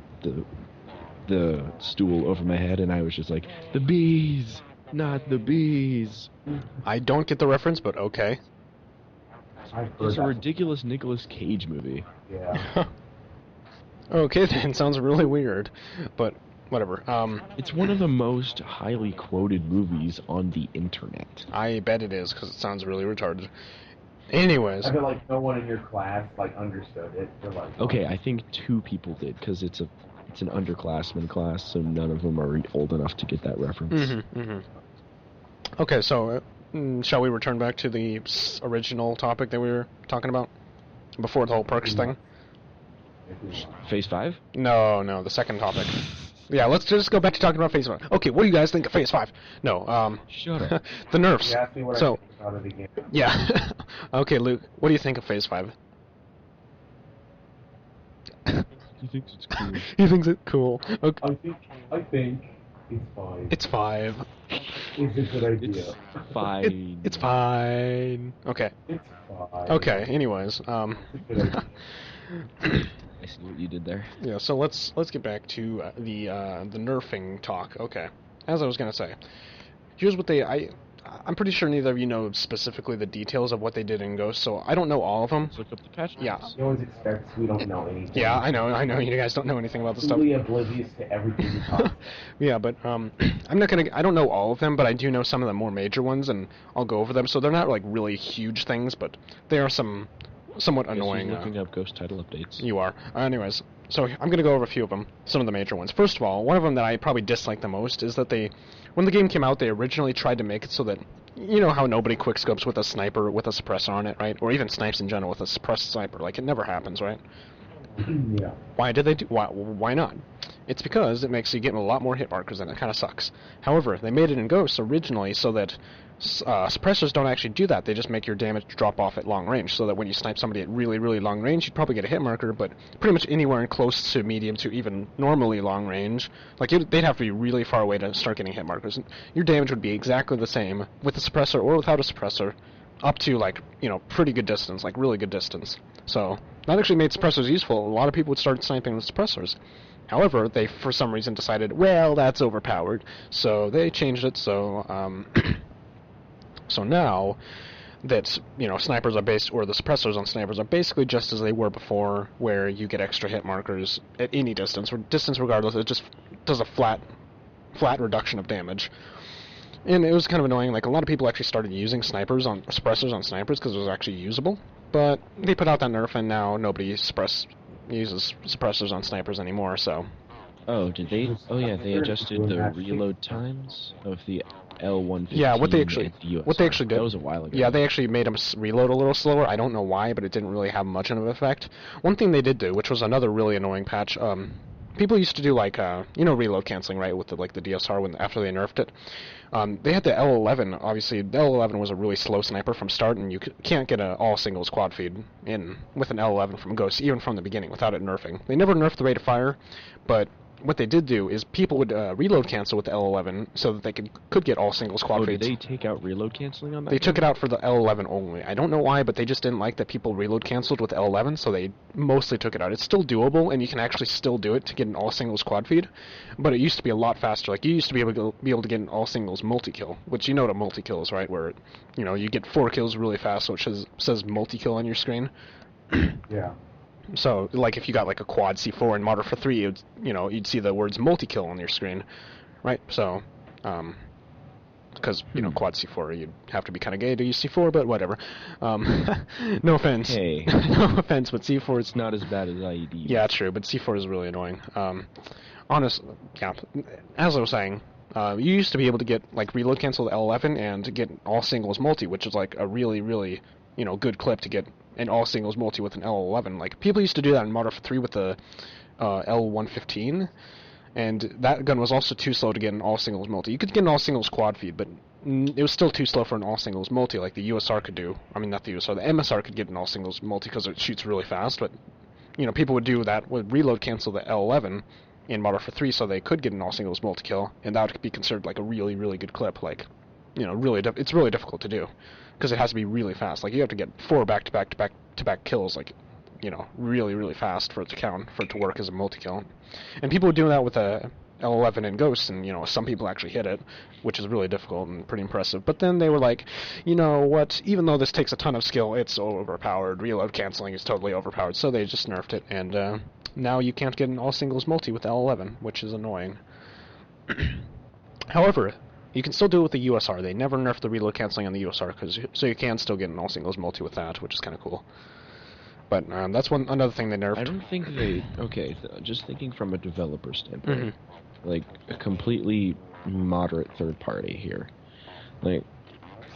stool over my head, and I was just like, the bees, not the bees. I don't get the reference, but okay. I've heard It's a that. ridiculous Nicolas Cage movie. Yeah. Okay then, sounds really weird, but whatever. It's one of the most highly quoted movies on the internet. I bet it is because it sounds really retarded. Anyways, I feel like no one in your class like understood it. They're like, Okay, I think 2 people did, because it's an underclassmen class, so none of them are old enough to get that reference. Okay, so shall we return back to the original topic that we were talking about before the whole perks thing? Phase 5? No, the second topic. Yeah, let's just go back to talking about Phase 5. Okay, what do you guys think of Phase 5? No, Shut up. the nerfs. You asked me what So, I think about it again. yeah. Okay, Luke, what do you think of Phase 5? He thinks it's cool. He thinks it cool. Okay. I think it's fine. It's 5. It's a good idea. It's fine. It's fine. Okay. It's fine. Okay, anyways, It's a good idea. I see what you did there. yeah, so let's get back to the nerfing talk. Okay. As I was going to say, here's what I'm pretty sure neither of you know specifically the details of what they did in Ghost, so I don't know all of them. Let's look up the patch Yeah. notes. You always expect we don't know anything. Yeah, I know you guys don't know anything about this stuff. Completely oblivious to everything we talk about. Yeah, but I don't know all of them, but I do know some of the more major ones, and I'll go over them. So they're not like really huge things, but they are some somewhat Guess who's annoying. looking up Ghost title updates. You are. Anyways, so I'm going to go over a few of them, some of the major ones. First of all, one of them that I probably dislike the most is that when the game came out, they originally tried to make it so that, you know how nobody quickscopes with a sniper with a suppressor on it, right? Or even snipes in general with a suppressed sniper. Like, it never happens, right? Yeah. Why did they do? Why not? It's because it makes you get a lot more hit markers, and it kind of sucks. However, they made it in Ghosts originally so that suppressors don't actually do that. They just make your damage drop off at long range, so that when you snipe somebody at really, really long range, you'd probably get a hit marker, but pretty much anywhere in close to medium to even normally long range, like they'd have to be really far away to start getting hit markers. Your damage would be exactly the same with a suppressor or without a suppressor, up to like, pretty good distance, like really good distance. So that actually made suppressors useful. A lot of people would start sniping with suppressors. However, they for some reason decided, well, that's overpowered, so they changed it. So so now that snipers are or the suppressors on snipers are basically just as they were before, where you get extra hit markers at any distance, or distance regardless. It just does a flat reduction of damage. And it was kind of annoying. Like, a lot of people actually started using suppressors on snipers because it was actually usable. But they put out that nerf, and now nobody uses suppressors on snipers anymore. So Oh, did they? Oh yeah, they adjusted the reload times of the L115. yeah, what they actually did. That was a while ago. Yeah, they actually made them reload a little slower. I don't know why, but it didn't really have much of an effect. One thing they did do, which was another really annoying patch, people used to do like reload canceling, right, with the DSR after they nerfed it. They had the L11. Obviously, the L11 was a really slow sniper from start, and you can't get a all singles quad feed in with an L11 from Ghost, even from the beginning, without it nerfing. They never nerfed the rate of fire, but what they did do is people would reload cancel with the L11 so that they could get all single squad Oh, feeds. did they take out reload canceling on that? They took it out for the L11 only. I don't know why, but they just didn't like that people reload canceled with L11, so they mostly took it out. It's still doable, and you can actually still do it to get an all single squad feed, but it used to be a lot faster. Like, you used to be able to get an all singles multi-kill, which you know what a multi-kill is, right? Where, you get 4 kills really fast, so it says multi-kill on your screen. Yeah. So, like, if you got, like, a quad C4 in Modern Warfare 3, you'd see the words multi-kill on your screen, right? So, because, quad C4, you'd have to be kind of gay to use C4, but whatever. No offense. Hey. No offense, but C4 is... It's not as bad as IED. Yeah, true, but C4 is really annoying. Yeah, as I was saying, you used to be able to get, like, reload cancel the L11 and get all singles multi, which is, like, a really, really, good clip to get an all singles multi with an L11. Like, people used to do that in Modern Warfare 3 with the L115, and that gun was also too slow to get an all singles multi. You could get an all singles quad feed, but it was still too slow for an all singles multi like the USR could do. I mean, not the USR, the MSR could get an all singles multi because it shoots really fast, but, people would do that, would reload cancel the L11 in Modern Warfare 3 so they could get an all singles multi-kill, and that would be considered, like, a really, really good clip. Like, it's really difficult to do, because it has to be really fast. Like, you have to get 4 back-to-back kills, like, really, really fast for it to count, for it to work as a multi-kill. And people would do that with a L11 and Ghost, and, some people actually hit it, which is really difficult and pretty impressive. But then they were like, you know what, even though this takes a ton of skill, it's overpowered. Reload canceling is totally overpowered, so they just nerfed it, and now you can't get an all-singles multi with L11, which is annoying. However, you can still do it with the USR. They never nerfed the reload canceling on the USR, so you can still get an all-singles multi with that, which is kind of cool. But that's another thing they nerfed. I don't think they... Okay, just thinking from a developer standpoint, like, a completely moderate third party here. Like,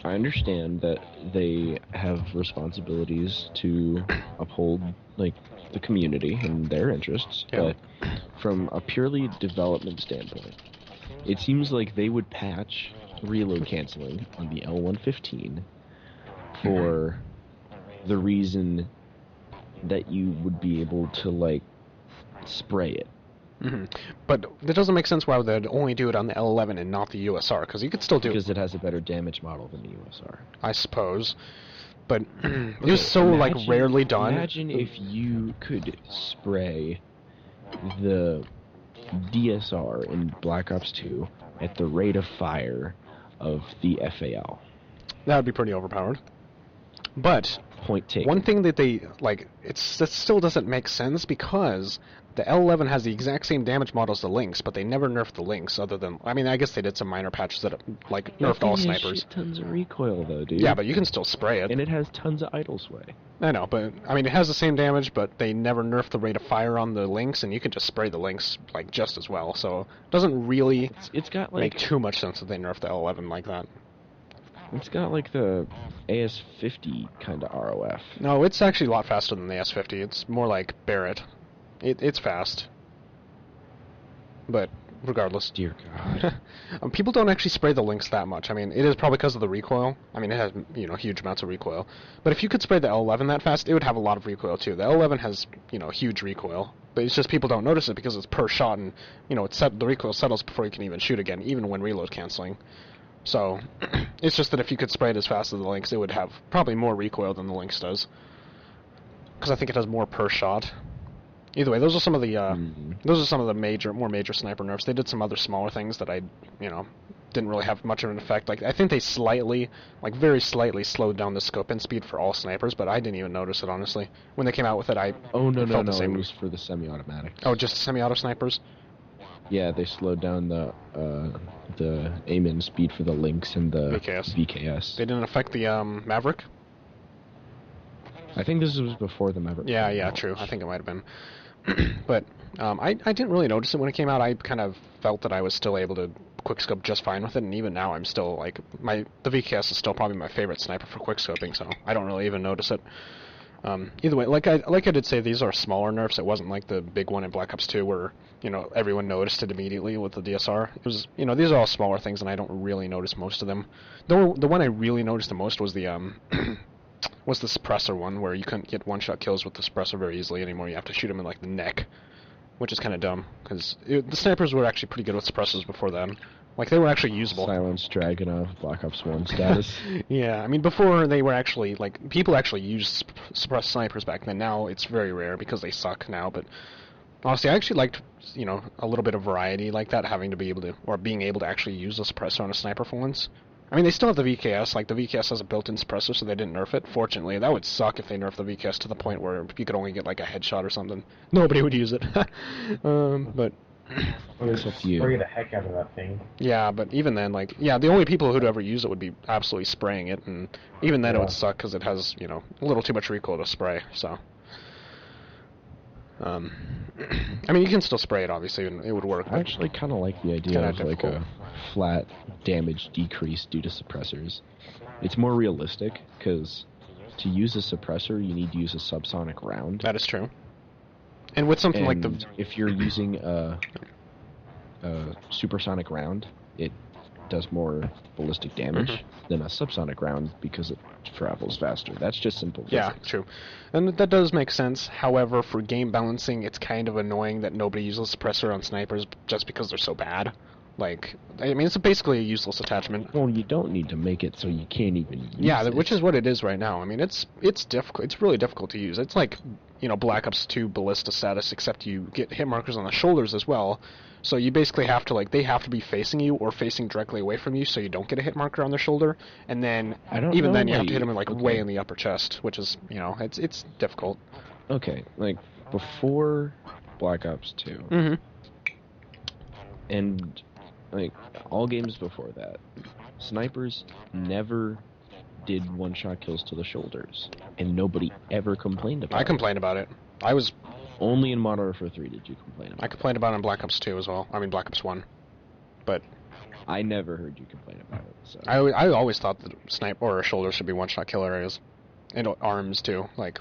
I understand that they have responsibilities to uphold, like, the community and their interests, but from a purely development standpoint, it seems like they would patch reload canceling on the L115 for the reason that you would be able to, like, spray it. But it doesn't make sense why they'd only do it on the L11 and not the USR, because you could still do it. Because it has a better damage model than the USR. I suppose. But it was so, like, rarely done. Imagine if you could spray the DSR in Black Ops 2 at the rate of fire of the FAL. That would be pretty overpowered. But Point taken. one thing that they, like, it still doesn't make sense, because the L11 has the exact same damage model as the Lynx, but they never nerfed the Lynx, other than, I mean, I guess they did some minor patches that, like, nerfed all snipers. Shit tons of recoil, though, dude. Yeah, but you can still spray it. And it has tons of idle sway. I know, but, I mean, it has the same damage, but they never nerfed the rate of fire on the Lynx, and you can just spray the Lynx, like, just as well, so it doesn't really It's got, like... make too much sense that they nerfed the L11 like that. It's got, like, the AS50 kind of ROF. No, it's actually a lot faster than the S50. It's more like Barrett. It's fast. But regardless. Dear God. People don't actually spray the Lynx that much. I mean, it is probably because of the recoil. I mean, it has, huge amounts of recoil. But if you could spray the L11 that fast, it would have a lot of recoil too. The L11 has, huge recoil. But it's just people don't notice it because it's per shot, and, the recoil settles before you can even shoot again, even when reload canceling. So, it's just that if you could spray it as fast as the Lynx, it would have probably more recoil than the Lynx does. Because I think it has more per shot. Either way, those are some of the more major sniper nerfs. They did some other smaller things that I, didn't really have much of an effect. Like, I think they very slightly slowed down the scope and speed for all snipers, but I didn't even notice it, honestly. When they came out with it, I Oh, no, felt the same. It was for the semi-automatic. Oh, just semi-auto snipers? Yeah, they slowed down the aim-in speed for the Lynx and the VKS. They didn't affect the Maverick? I think this was before the Maverick. Yeah, true. I think it might have been. But I didn't really notice it when it came out. I kind of felt that I was still able to quickscope just fine with it, and even now I'm still, like, the VKS is still probably my favorite sniper for quickscoping, so I don't really even notice it. Either way, like I did say, these are smaller nerfs. It wasn't like the big one in Black Ops 2 where, everyone noticed it immediately with the DSR. It was, these are all smaller things, and I don't really notice most of them. The one I really noticed the most was the was the suppressor one, where you couldn't get one-shot kills with the suppressor very easily anymore. You have to shoot him in, like, the neck. which is kind of dumb, because the snipers were actually pretty good with suppressors before then. Like, they were actually usable. Silence Dragunov, Black Ops 1 status. Yeah, I mean, before they were actually, like, people actually used suppressed snipers back then. Now it's very rare because they suck now, but honestly, I actually liked, you know, a little bit of variety like that, having to be able to, or being able to actually use a suppressor on a sniper for once. I mean, they still have the VKS, like, the VKS has a built-in suppressor, so they didn't nerf it. Fortunately, that would suck if they nerfed the VKS to the point where you could only get, like, a headshot or something. Nobody would use it. But... Spray the heck out of that thing. Yeah, but even then, like, yeah, the only people who'd ever use it would be absolutely spraying it, and even then it would suck because it has, you know, a little too much recoil to spray, so... I mean, you can still spray it, obviously, and it would work. I actually kind of like the idea of, like, a flat damage decrease due to suppressors. It's more realistic, because to use a suppressor, you need to use a subsonic round. That is true. And with something like the... if you're using a supersonic round, it does more ballistic damage than a subsonic round because it travels faster. That's just simple physics. Yeah, true. And that does make sense. However, for game balancing, it's kind of annoying that nobody uses suppressor on snipers just because they're so bad. Like, I mean, it's basically a useless attachment. Well, you don't need to make it so you can't even use it. Which is what it is right now. I mean, it's difficult. It's really difficult to use. It's like, you know, Black Ops 2 ballista status, except you get hit markers on the shoulders as well. So you basically have to, like, they have to be facing you or facing directly away from you so you don't get a hit marker on their shoulder. And then, even then, you have to hit them, like, way in the upper chest, which is, you know, it's difficult. Okay, like, before Black Ops 2, and, like, all games before that, snipers never did one-shot kills to the shoulders, and nobody ever complained about it. I complained about it. I was... Only in Modern Warfare 3 did you complain about it. I complained about it in Black Ops 2 as well. I mean, Black Ops 1. But... I never heard you complain about it, so... I always thought that sniper or shoulders should be one-shot kill areas. And arms, too. Like...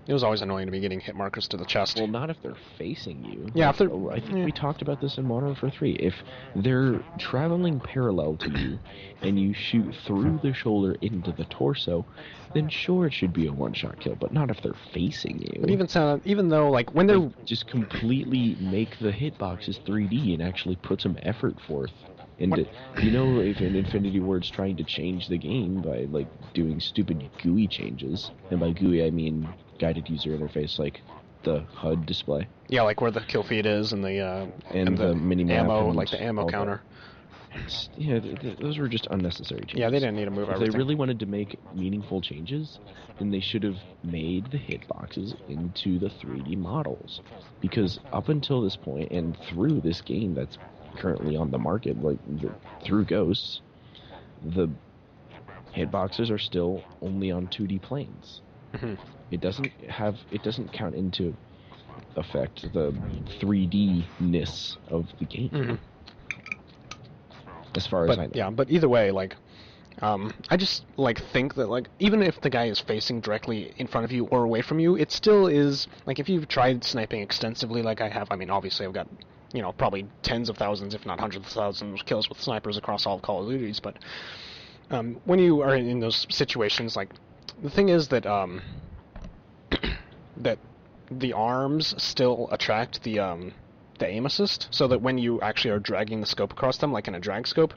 It was always annoying to be getting hit markers to the chest. Well, not if they're facing you. Yeah, if they're... I think we talked about this in Modern Warfare 3. If they're traveling parallel to you, and you shoot through the shoulder into the torso, then sure, it should be a one-shot kill, but not if they're facing you. But even though, like, when they're... Just completely make the hitboxes 3D and actually put some effort forth. And, you know, if an Infinity Ward's trying to change the game by, like, doing stupid GUI changes, and by GUI I mean guided user interface, like the HUD display. Yeah, like where the kill feed is and the mini-map ammo, and like the ammo counter. Yeah, those were just unnecessary changes. Yeah, they didn't need to move everything. If they really wanted to make meaningful changes, then they should have made the hitboxes into the 3D models. Because up until this point, and through this game that's currently on the market, like through Ghosts, the hitboxes are still only on 2D planes. It doesn't count into effect the 3D-ness of the game. As far as I know. Yeah, but either way, like, I just, like, think that, like, even if the guy is facing directly in front of you or away from you, it still is, like, if you've tried sniping extensively like I have, I mean, obviously I've got, you know, probably tens of thousands, if not hundreds of thousands of kills with snipers across all of Call of Duties, but when you are in those situations, like, the thing is that, that the arms still attract the aim assist, so that when you actually are dragging the scope across them, like in a drag scope,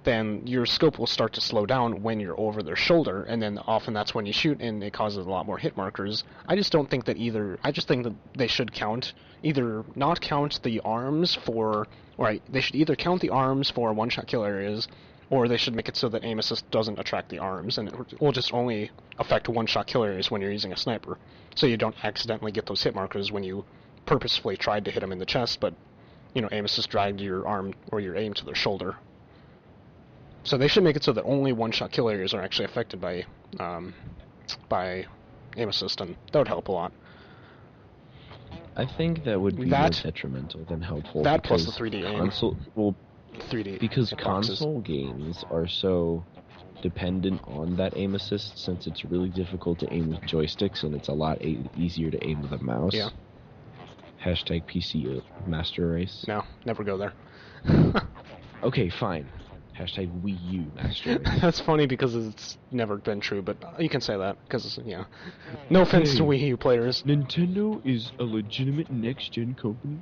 then your scope will start to slow down when you're over their shoulder, and then often that's when you shoot, and it causes a lot more hit markers. I just don't think that I just think that they should not count the arms for, they should either count the arms for one-shot kill areas, or they should make it so that aim assist doesn't attract the arms, and it will just only affect one-shot kill areas when you're using a sniper, so you don't accidentally get those hit markers when you purposefully tried to hit them in the chest, but, you know, aim assist dragged your arm or your aim to their shoulder. So they should make it so that only one-shot kill areas are actually affected by aim assist, and that would help a lot. I think that would be more detrimental than helpful. That plus the 3D aim. 3D because console games are so dependent on that aim assist, since it's really difficult to aim with joysticks, and it's a lot easier to aim with a mouse. Yeah. Hashtag PC Master Race. No, never go there. Okay, fine. Hashtag Wii U Master Race. That's funny because it's never been true, but you can say that because, yeah. No offense to Wii U players. Nintendo is a legitimate next-gen company.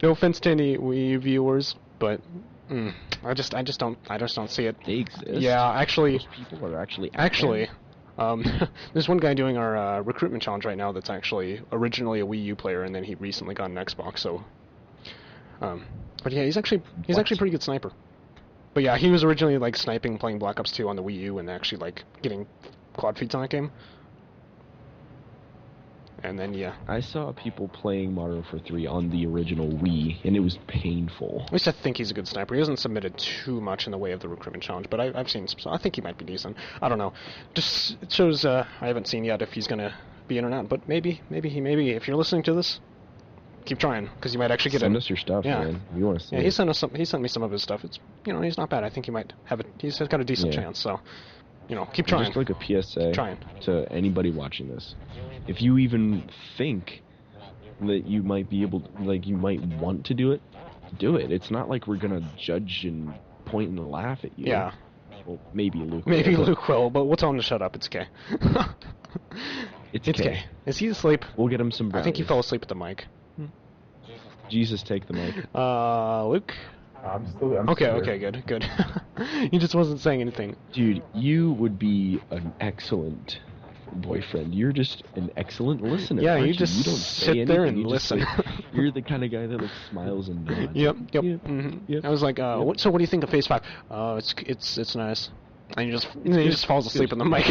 No offense to any Wii U viewers, but I just don't see it. They exist. Yeah, actually. Those people are actually. There's one guy doing our recruitment challenge right now that's actually originally a Wii U player, and then he recently got an Xbox. So, but yeah, he's actually a pretty good sniper. But yeah, he was originally like sniping, playing Black Ops 2 on the Wii U, and actually like getting quad feeds on that game. And then yeah, I saw people playing Mario 3 on the original Wii, and it was painful. At least I think he's a good sniper. He hasn't submitted too much in the way of the recruitment challenge, but I've seen some. So I think he might be decent. I don't know. Just it shows. I haven't seen yet if he's gonna be in or not. But maybe if you're listening to this, keep trying because you might actually get Send us your stuff, yeah. man. We want to see. Yeah, it. he sent me some of his stuff. It's he's not bad. I think he might have it. He's got a decent chance. So keep trying. Just like a PSA to anybody watching this. If you even think that you might be able, you might want to do it, do it. It's not like we're gonna judge and point and laugh at you. Yeah. Well, maybe Luke. Luke will, but we'll tell him to shut up. It's okay. It's okay. Is he asleep? We'll get him some brownies. I think he fell asleep at the mic. Jesus, take the mic. Luke? I'm okay, good. He just wasn't saying anything. Dude, you would be an excellent boyfriend. You're just an excellent listener. Yeah, you don't sit there and listen. You're the kind of guy that smiles and nods. Yep. Mm-hmm. I was like, what do you think of Phase 5? It's nice. And he just falls asleep in the mic.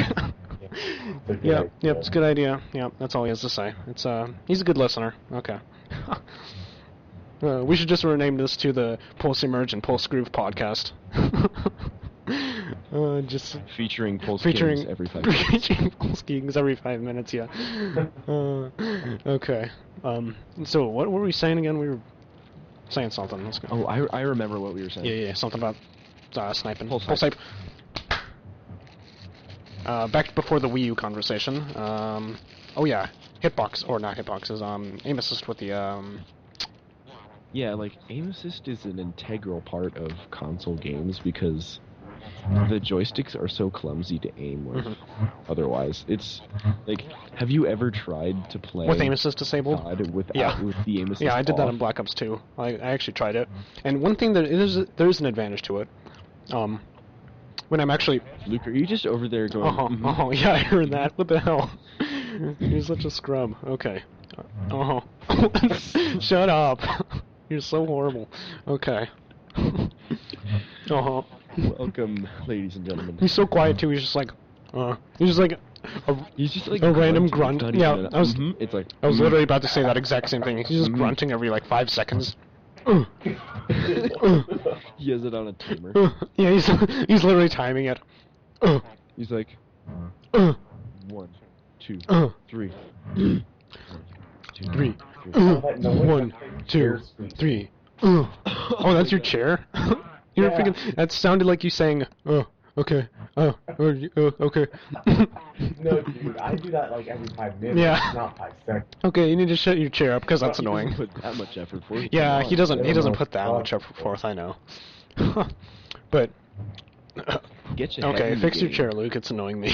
Yep, it's a good idea. Yep, that's all he has to say. He's a good listener. Okay. We should just rename this to the Pulse Emerge and Pulse Groove podcast. Just featuring KinGz every 5 minutes. Featuring KinGz every 5 minutes, yeah. Okay. So what were we saying again? We were saying something. Let's go. Oh, I remember what we were saying. Yeah, something about sniping. Pulse snipe. Back before the Wii U conversation. Oh yeah, hitbox or not hitboxes. Aim assist with the Yeah, aim assist is an integral part of console games because the joysticks are so clumsy to aim with. Otherwise, it's have you ever tried to play with aim assist disabled? With the aim assist. Yeah, I did that in Black Ops 2. I actually tried it, and one thing that there is an advantage to it. When I'm actually Luke, are you just over there going? Yeah, I heard that. What the hell? You're such a scrub. Okay. Shut up. You're so horrible. Okay. Welcome, ladies and gentlemen. He's so quiet too. He's just like a random grunt. Yeah, it's like I was literally about to say that exact same thing. He's just grunting every 5 seconds. He has it on a timer. Yeah, he's literally timing it. He's like 1, 2, 3. 3. 1, 2, 3. Oh, that's your chair? You're freaking. That sounded like you saying, okay. Okay. No, dude, I do that every 5 minutes. Yeah. Not 5 seconds. Okay, you need to shut your chair up because that's annoying. He doesn't put that much effort forth. Yeah, he doesn't put that much effort forth. I know. But okay, fix your chair, Luke. It's annoying me.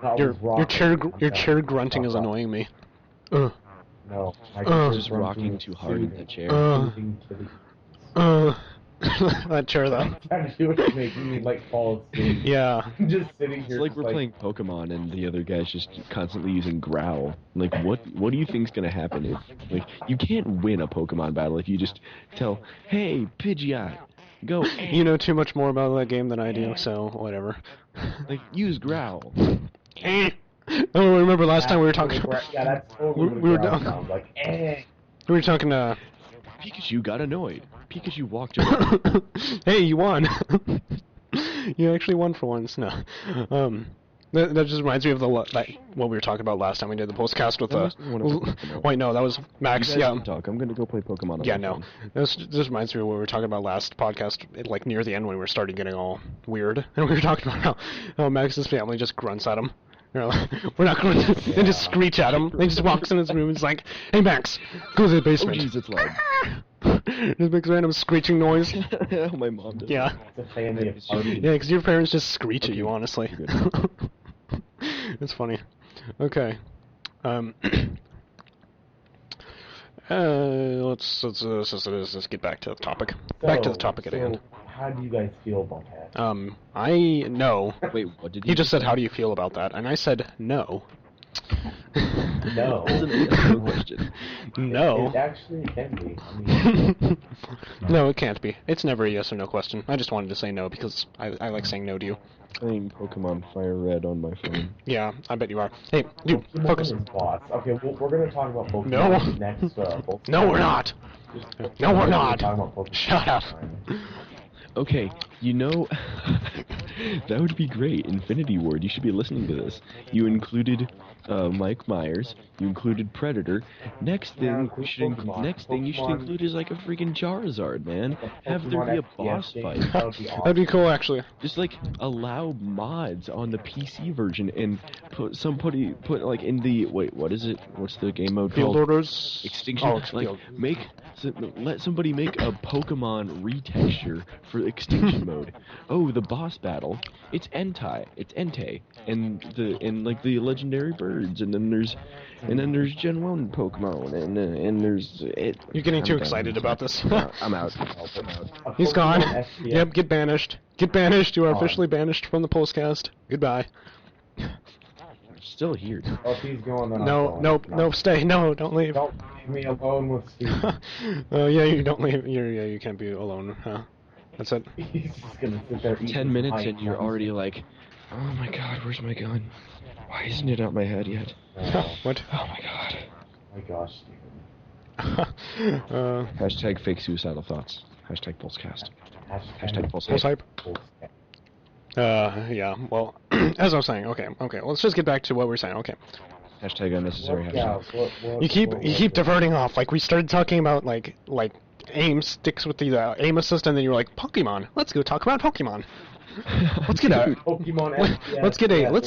your chair grunting is annoying me. No, just rocking too hard in the chair. That chair though. Actually, what's making me fall asleep. Yeah. Just sitting here. It's like we're playing Pokemon and the other guy's just constantly using growl. What do you think's gonna happen if you can't win a Pokemon battle if you just tell, hey, Pidgeot, go. You know too much more about that game than I do, so whatever. Use growl. Oh, remember last time we were talking. Yeah, that's totally we were down. Sounds like. We were talking. Pikachu got annoyed. Pikachu walked away. Hey, you won. You actually won for once. No. That just reminds me of what we were talking about last time we did the PuLSeCast with wait, no, that was Max. You guys can talk. I'm gonna go play Pokemon. Yeah, no. This reminds me of what we were talking about last podcast, near the end when we were starting getting all weird, and we were talking about how Max's family just grunts at him. We're not going to. They just screech at him. He just walks in his room and is like, "Hey Max, go to the basement." Oh jeez, it's loud. Just makes random screeching noise. My mom does. Yeah. It's a family of parties. Yeah, because your parents just screech at Okay, you, honestly. you're good. It's funny. Okay. Let's get back to the topic. Back to the topic at hand. How do you guys feel about that? I no. Wait, what did He just said, "How do you feel about that?" And I said, "No." No. That wasn't a yes or no question. No. It actually can be. I mean, No, it can't be. It's never a yes or no question. I just wanted to say no because I like saying no to you. Playing Pokemon Fire Red on my phone. Yeah, I bet you are. Hey, dude, Pokemon focus. is bots. Okay, well, we're gonna talk about Pokemon No. next. No, we're not. No, we're not. Talking about Pokemon Shut up. Okay, you know, that would be great. Infinity Ward, you should be listening to this. You included Mike Myers. You included Predator. Next thing you should include is like a freaking Charizard, man. Have there be a boss fight. That'd be cool, actually. Just like allow mods on the PC version and put like in the what is it? What's the game mode Field called? orders. Extinction. Oh, Like field. let somebody make a Pokemon retexture for Extinction mode. Oh, the boss battle. It's Entei, and like the legendary birds, and then there's Gen 1 Pokemon, and there's it. You're getting too I'm done. excited about this. I'm out. He's gone. Yep, get banished. Get banished. You are Gone. officially banished from the PuLSeCast. Goodbye. Still here. Oh, if he's going, then I'm No, going. nope, nope. Stay. No, don't leave. Don't leave me alone with Steve. Oh yeah, you don't leave. You can't be alone. Huh? That's it. He's just gonna sit there. eating 10 minutes pie and you're cones. already like, oh my god, where's my gun? Why isn't it out my head yet? What? Oh my god. Oh my gosh, Steven. Hashtag fake suicidal thoughts. Hashtag PuLSeCast. Hashtag Pulse hype. Yeah. Well, as I was saying. Okay. Let's just get back to what we were saying. Okay. Hashtag unnecessary hashtag. You keep diverting off. Like we started talking about like aim sticks with the aim assist, and then you were like Pokemon. Let's go talk about Pokemon. Let's get a Pokemon FPS, let's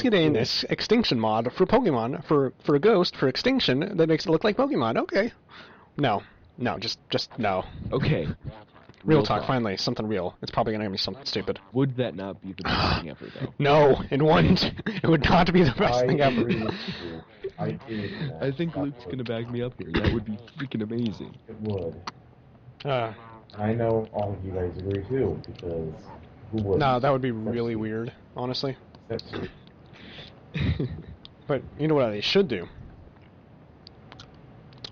get do an extinction mod for Pokemon for a ghost for extinction that makes it look like Pokemon. Okay. No, just no. Okay. Real talk. Finally, something real. It's probably gonna be something stupid. Would that not be the best thing ever, though? No, it wouldn't. It would not be the best thing ever. I agree with you. I think Luke's gonna back me up here. That would be freaking amazing. It would. Uh, I know all of you guys agree too, because who would? no, that would be really weird, honestly. That's But you know what they should do?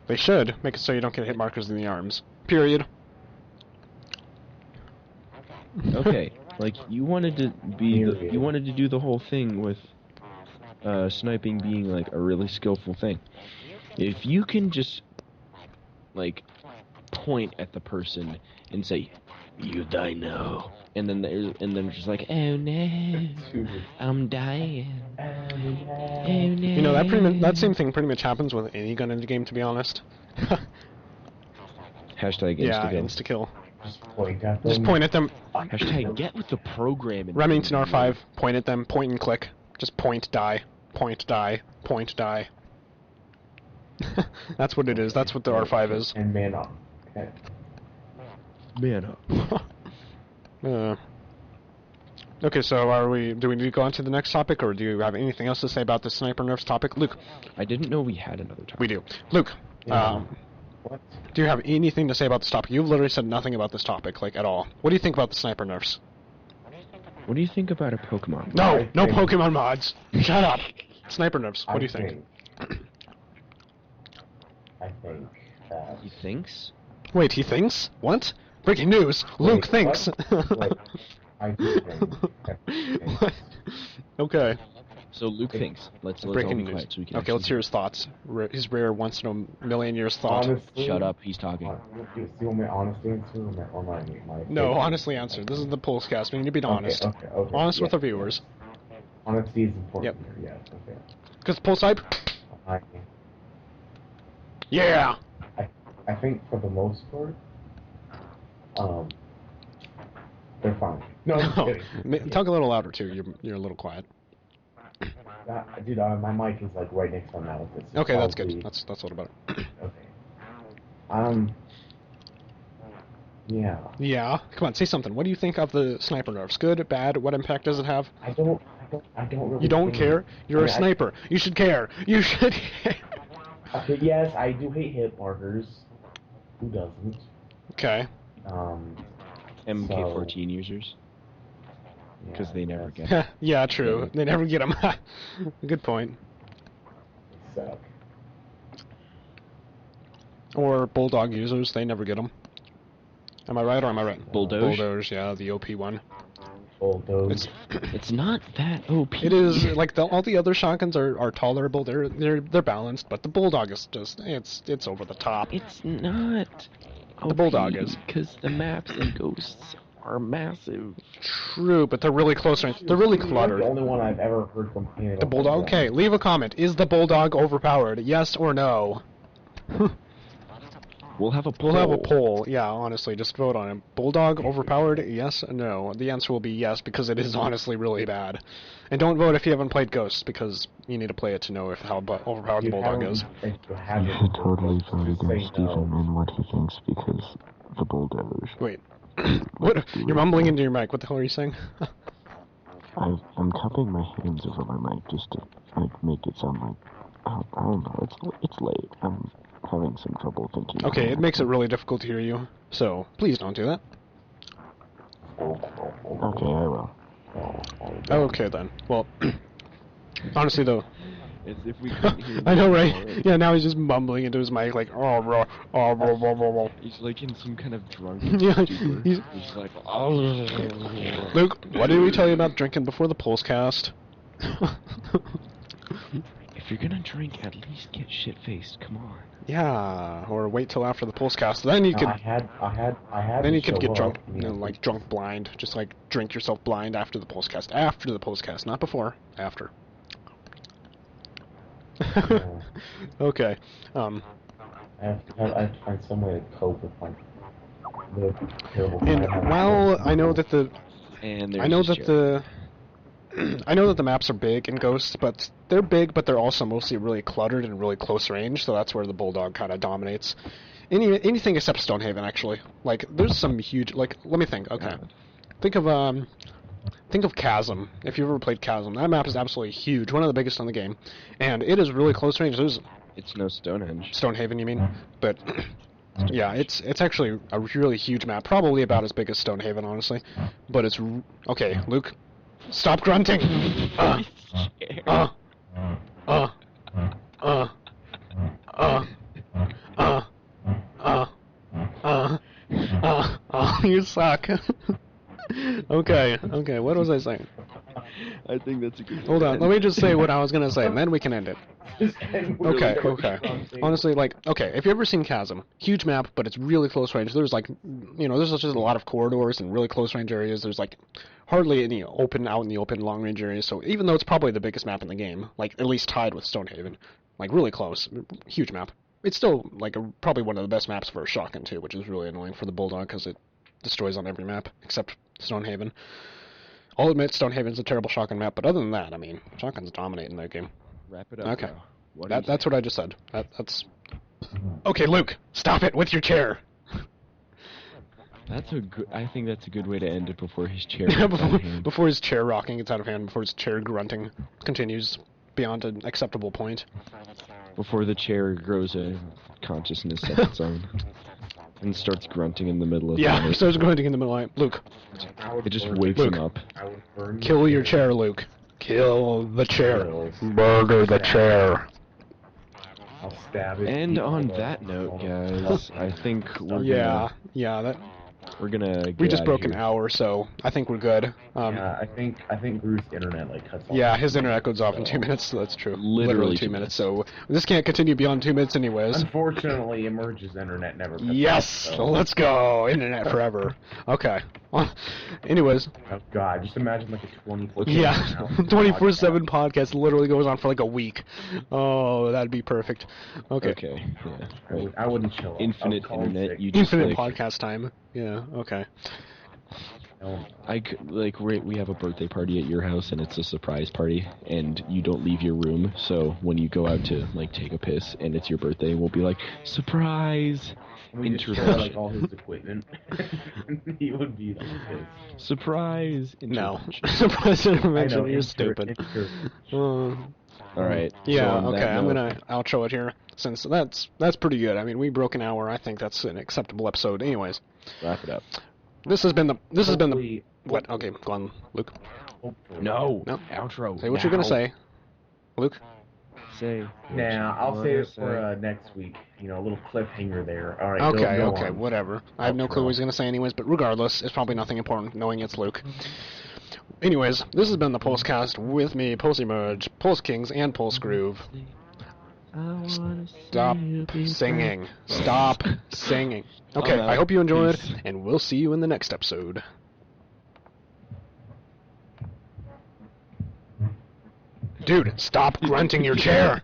They should make it so you don't get hit markers in the arms. Period. Okay, like you wanted to do the whole thing with sniping being like a really skillful thing. If you can just like point at the person and say, "You die now," and then just like, "Oh no, I'm dying." Oh no. You know that same thing pretty much happens with any gun in the game, to be honest. Hashtag Yeah, insta-kill. insta-kill. just point at them. Just point at them. Hashtag get with the program. Remington R5, point at them, point and click. Just point, die. Point, die. Point, die. That's what it is. That's what the R5 is. And man up. Okay. Man up. Okay, so do we need to go on to the next topic, or do you have anything else to say about the sniper nerfs topic? Luke, I didn't know we had another topic. we do. Luke, Yeah. What? do you have anything to say about this topic? You've literally said nothing about this topic, like, at all. What do you think about the sniper nerfs? What do you think about a Pokemon? No, no think- Pokemon mods. Shut up. Sniper nerfs. What do you think? I think that. He thinks? Wait, he thinks? What? Breaking news. Luke Wait, thinks. what? Wait, I do think. that he thinks. What? Okay. So Luke thinks. Let's all Breaking be news. quiet so we can Okay, let's actually- hear his thoughts. His rare once in a million years thought. Honestly, Shut up, he's talking. Do you want my honest answer or my No, opinion? honestly answer. This is the PuLSeCast. We need to be honest. Okay. Honest with yeah. our viewers. Honesty is important Yep. here, yes, okay. Because Pulse hype? Yeah! I think for the most part, they're fine. No, I'm just kidding. Talk a little louder too. You're a little quiet. Dude, my mic is like right next to my mouth. It's Okay, that's probably- good. That's what about it. Okay. Yeah. Yeah. Come on, say something. What do you think of the sniper nerfs? Good, bad? What impact does it have? I don't really You don't care? You're a sniper. You should care. You should care. Okay, yes, I do hate hit markers. Who doesn't? Okay. MK14 users. Because Yeah, they never yes. get it. Yeah, true. They never get them. Good point. They suck. Or bulldog users, they never get them. Am I right or am I right? Bulldoge? Bulldoge, yeah, the OP one. Bulldoze. It's not that OP. It is like all the other shotguns are tolerable. They're balanced, but the bulldog is just it's over the top. It's not. The bulldog is. Because the maps and ghosts are massive. True, but they're really close range. They're really You're cluttered. the only one I've ever heard complain about. The bulldog. Okay, leave a comment. Is the bulldog overpowered? Yes or no? We'll have a poll. We'll have a poll. Yeah, honestly, just vote on it. Bulldog overpowered? Yes or no? The answer will be yes because it is honestly really bad. And don't vote if you haven't played Ghosts because you need to play it to know how overpowered the bulldog is. You You should totally vote against Stephen and what he thinks because the bulldoze. Wait. What? You're mumbling into your mic. What the hell are you saying? I'm cupping my hands over my mic just to make it sound like I don't know. It's late. I'm having some trouble thinking. Okay, it makes it really difficult to hear you. So please don't do that. Okay, I will. Okay then. Well, honestly though. As if we couldn't hear I know, you right? already. Yeah, now he's just mumbling into his mic like, oh, bro, oh, bro, bro, bro, bro. He's like in some kind of drunk Yeah, stupor. he's- He's like, Luke, what did we tell you about drinking before the PuLSeCast? if you're gonna drink, at least get shit-faced. Come on. Yeah, or wait till after the PuLSeCast. Then you could, I had. then to you could show get up, drunk, you know. like drunk blind. Just like drink yourself blind after the PuLSeCast. After the PuLSeCast, not before. After. Yeah. Okay. I have to find some way to cope with like the terrible. And while I know that the And I know there's that his I know that the maps are big in Ghosts, but they're big, but they're also mostly really cluttered and really close range. So that's where the bulldog kind of dominates. Anything except Stonehaven, actually. Like there's some huge. Like let me think. Okay, think of Chasm. If you've ever played Chasm, that map is absolutely huge, one of the biggest in the game, and it is really close range. There's It's no Stonehenge. Stonehaven, you mean? But yeah, it's actually a really huge map, probably about as big as Stonehaven, honestly. But it's okay, Luke. Stop grunting. You suck. Okay, what was I saying? I think that's a good. Hold on, let me just say what I was gonna say, and then we can end it. Okay. Honestly, like, okay, if you've ever seen Chasm, huge map, but it's really close range. There's like, there's just a lot of corridors and really close range areas. There's like hardly any out in the open long range areas. So even though it's probably the biggest map in the game, like at least tied with Stonehaven, like really close, huge map. It's still like probably one of the best maps for a shotgun too, which is really annoying for the bulldog because it destroys on every map except Stonehaven. I'll admit Stonehaven's a terrible shotgun map, but other than that, I mean, shotguns dominate in that game. Wrap it up. Okay. Now. What do you That's think? what I just said. That's okay, Luke. Stop it with your chair. That's a good. I think that's a good way to end it before his chair gets out of hand. Before his chair rocking gets out of hand, before his chair grunting continues beyond an acceptable point. Before the chair grows a consciousness of its own and starts grunting in the middle of the Yeah, night. starts grunting in the middle of the night. Luke, It just wakes him up. I would burn kill your chair, Luke. Kill the chair. Murder the chair. I'll stab it. And on that note, guys, I think we're Yeah, we're gonna. we get just outta broke an here. hour, so I think we're good. Yeah, I think Gru's internet like cuts off. Yeah, his internet goes off in So, 2 minutes, so that's true. Literally 2 2 minutes, so this can't continue beyond 2 minutes anyways. Unfortunately, Emerge's internet never cuts Yes! off, so. Let's go! Internet forever. Okay. Well, anyways, Oh god, just imagine like a 24 yeah, 24/7 podcast literally goes on for like a week. Oh, that'd be perfect. Okay. Okay. Yeah. I, Right. would, I wouldn't chill. Infinite I would call in internet. sick. You just Infinite like, podcast time. Yeah, okay. We have a birthday party at your house, and it's a surprise party, and you don't leave your room. So when you go out to like take a piss, and it's your birthday, we'll be like, surprise. We just share, like, all his equipment. He would be like this. Surprise. No. Surprise intervention. You're stupid. All right. Yeah. So okay. I'm gonna outro it here since that's pretty good. I mean, we broke an hour. I think that's an acceptable episode. Anyways, wrap it up. This has been the what? Okay, go on, Luke. No. Outro. Say what you're gonna say, Luke. Say. Nah, I'll say it for next week. You know, a little cliffhanger there. All right. Okay, whatever. I have no clue what he's gonna say anyways, but regardless, it's probably nothing important knowing it's Luke. Anyways, this has been the PuLSeCast with me, PuLSeMerge, PuLSeKinGz, and PuLSeGroove. Stop singing. Stop singing. Okay, I hope you enjoyed, and we'll see you in the next episode. Dude, stop grunting your chair!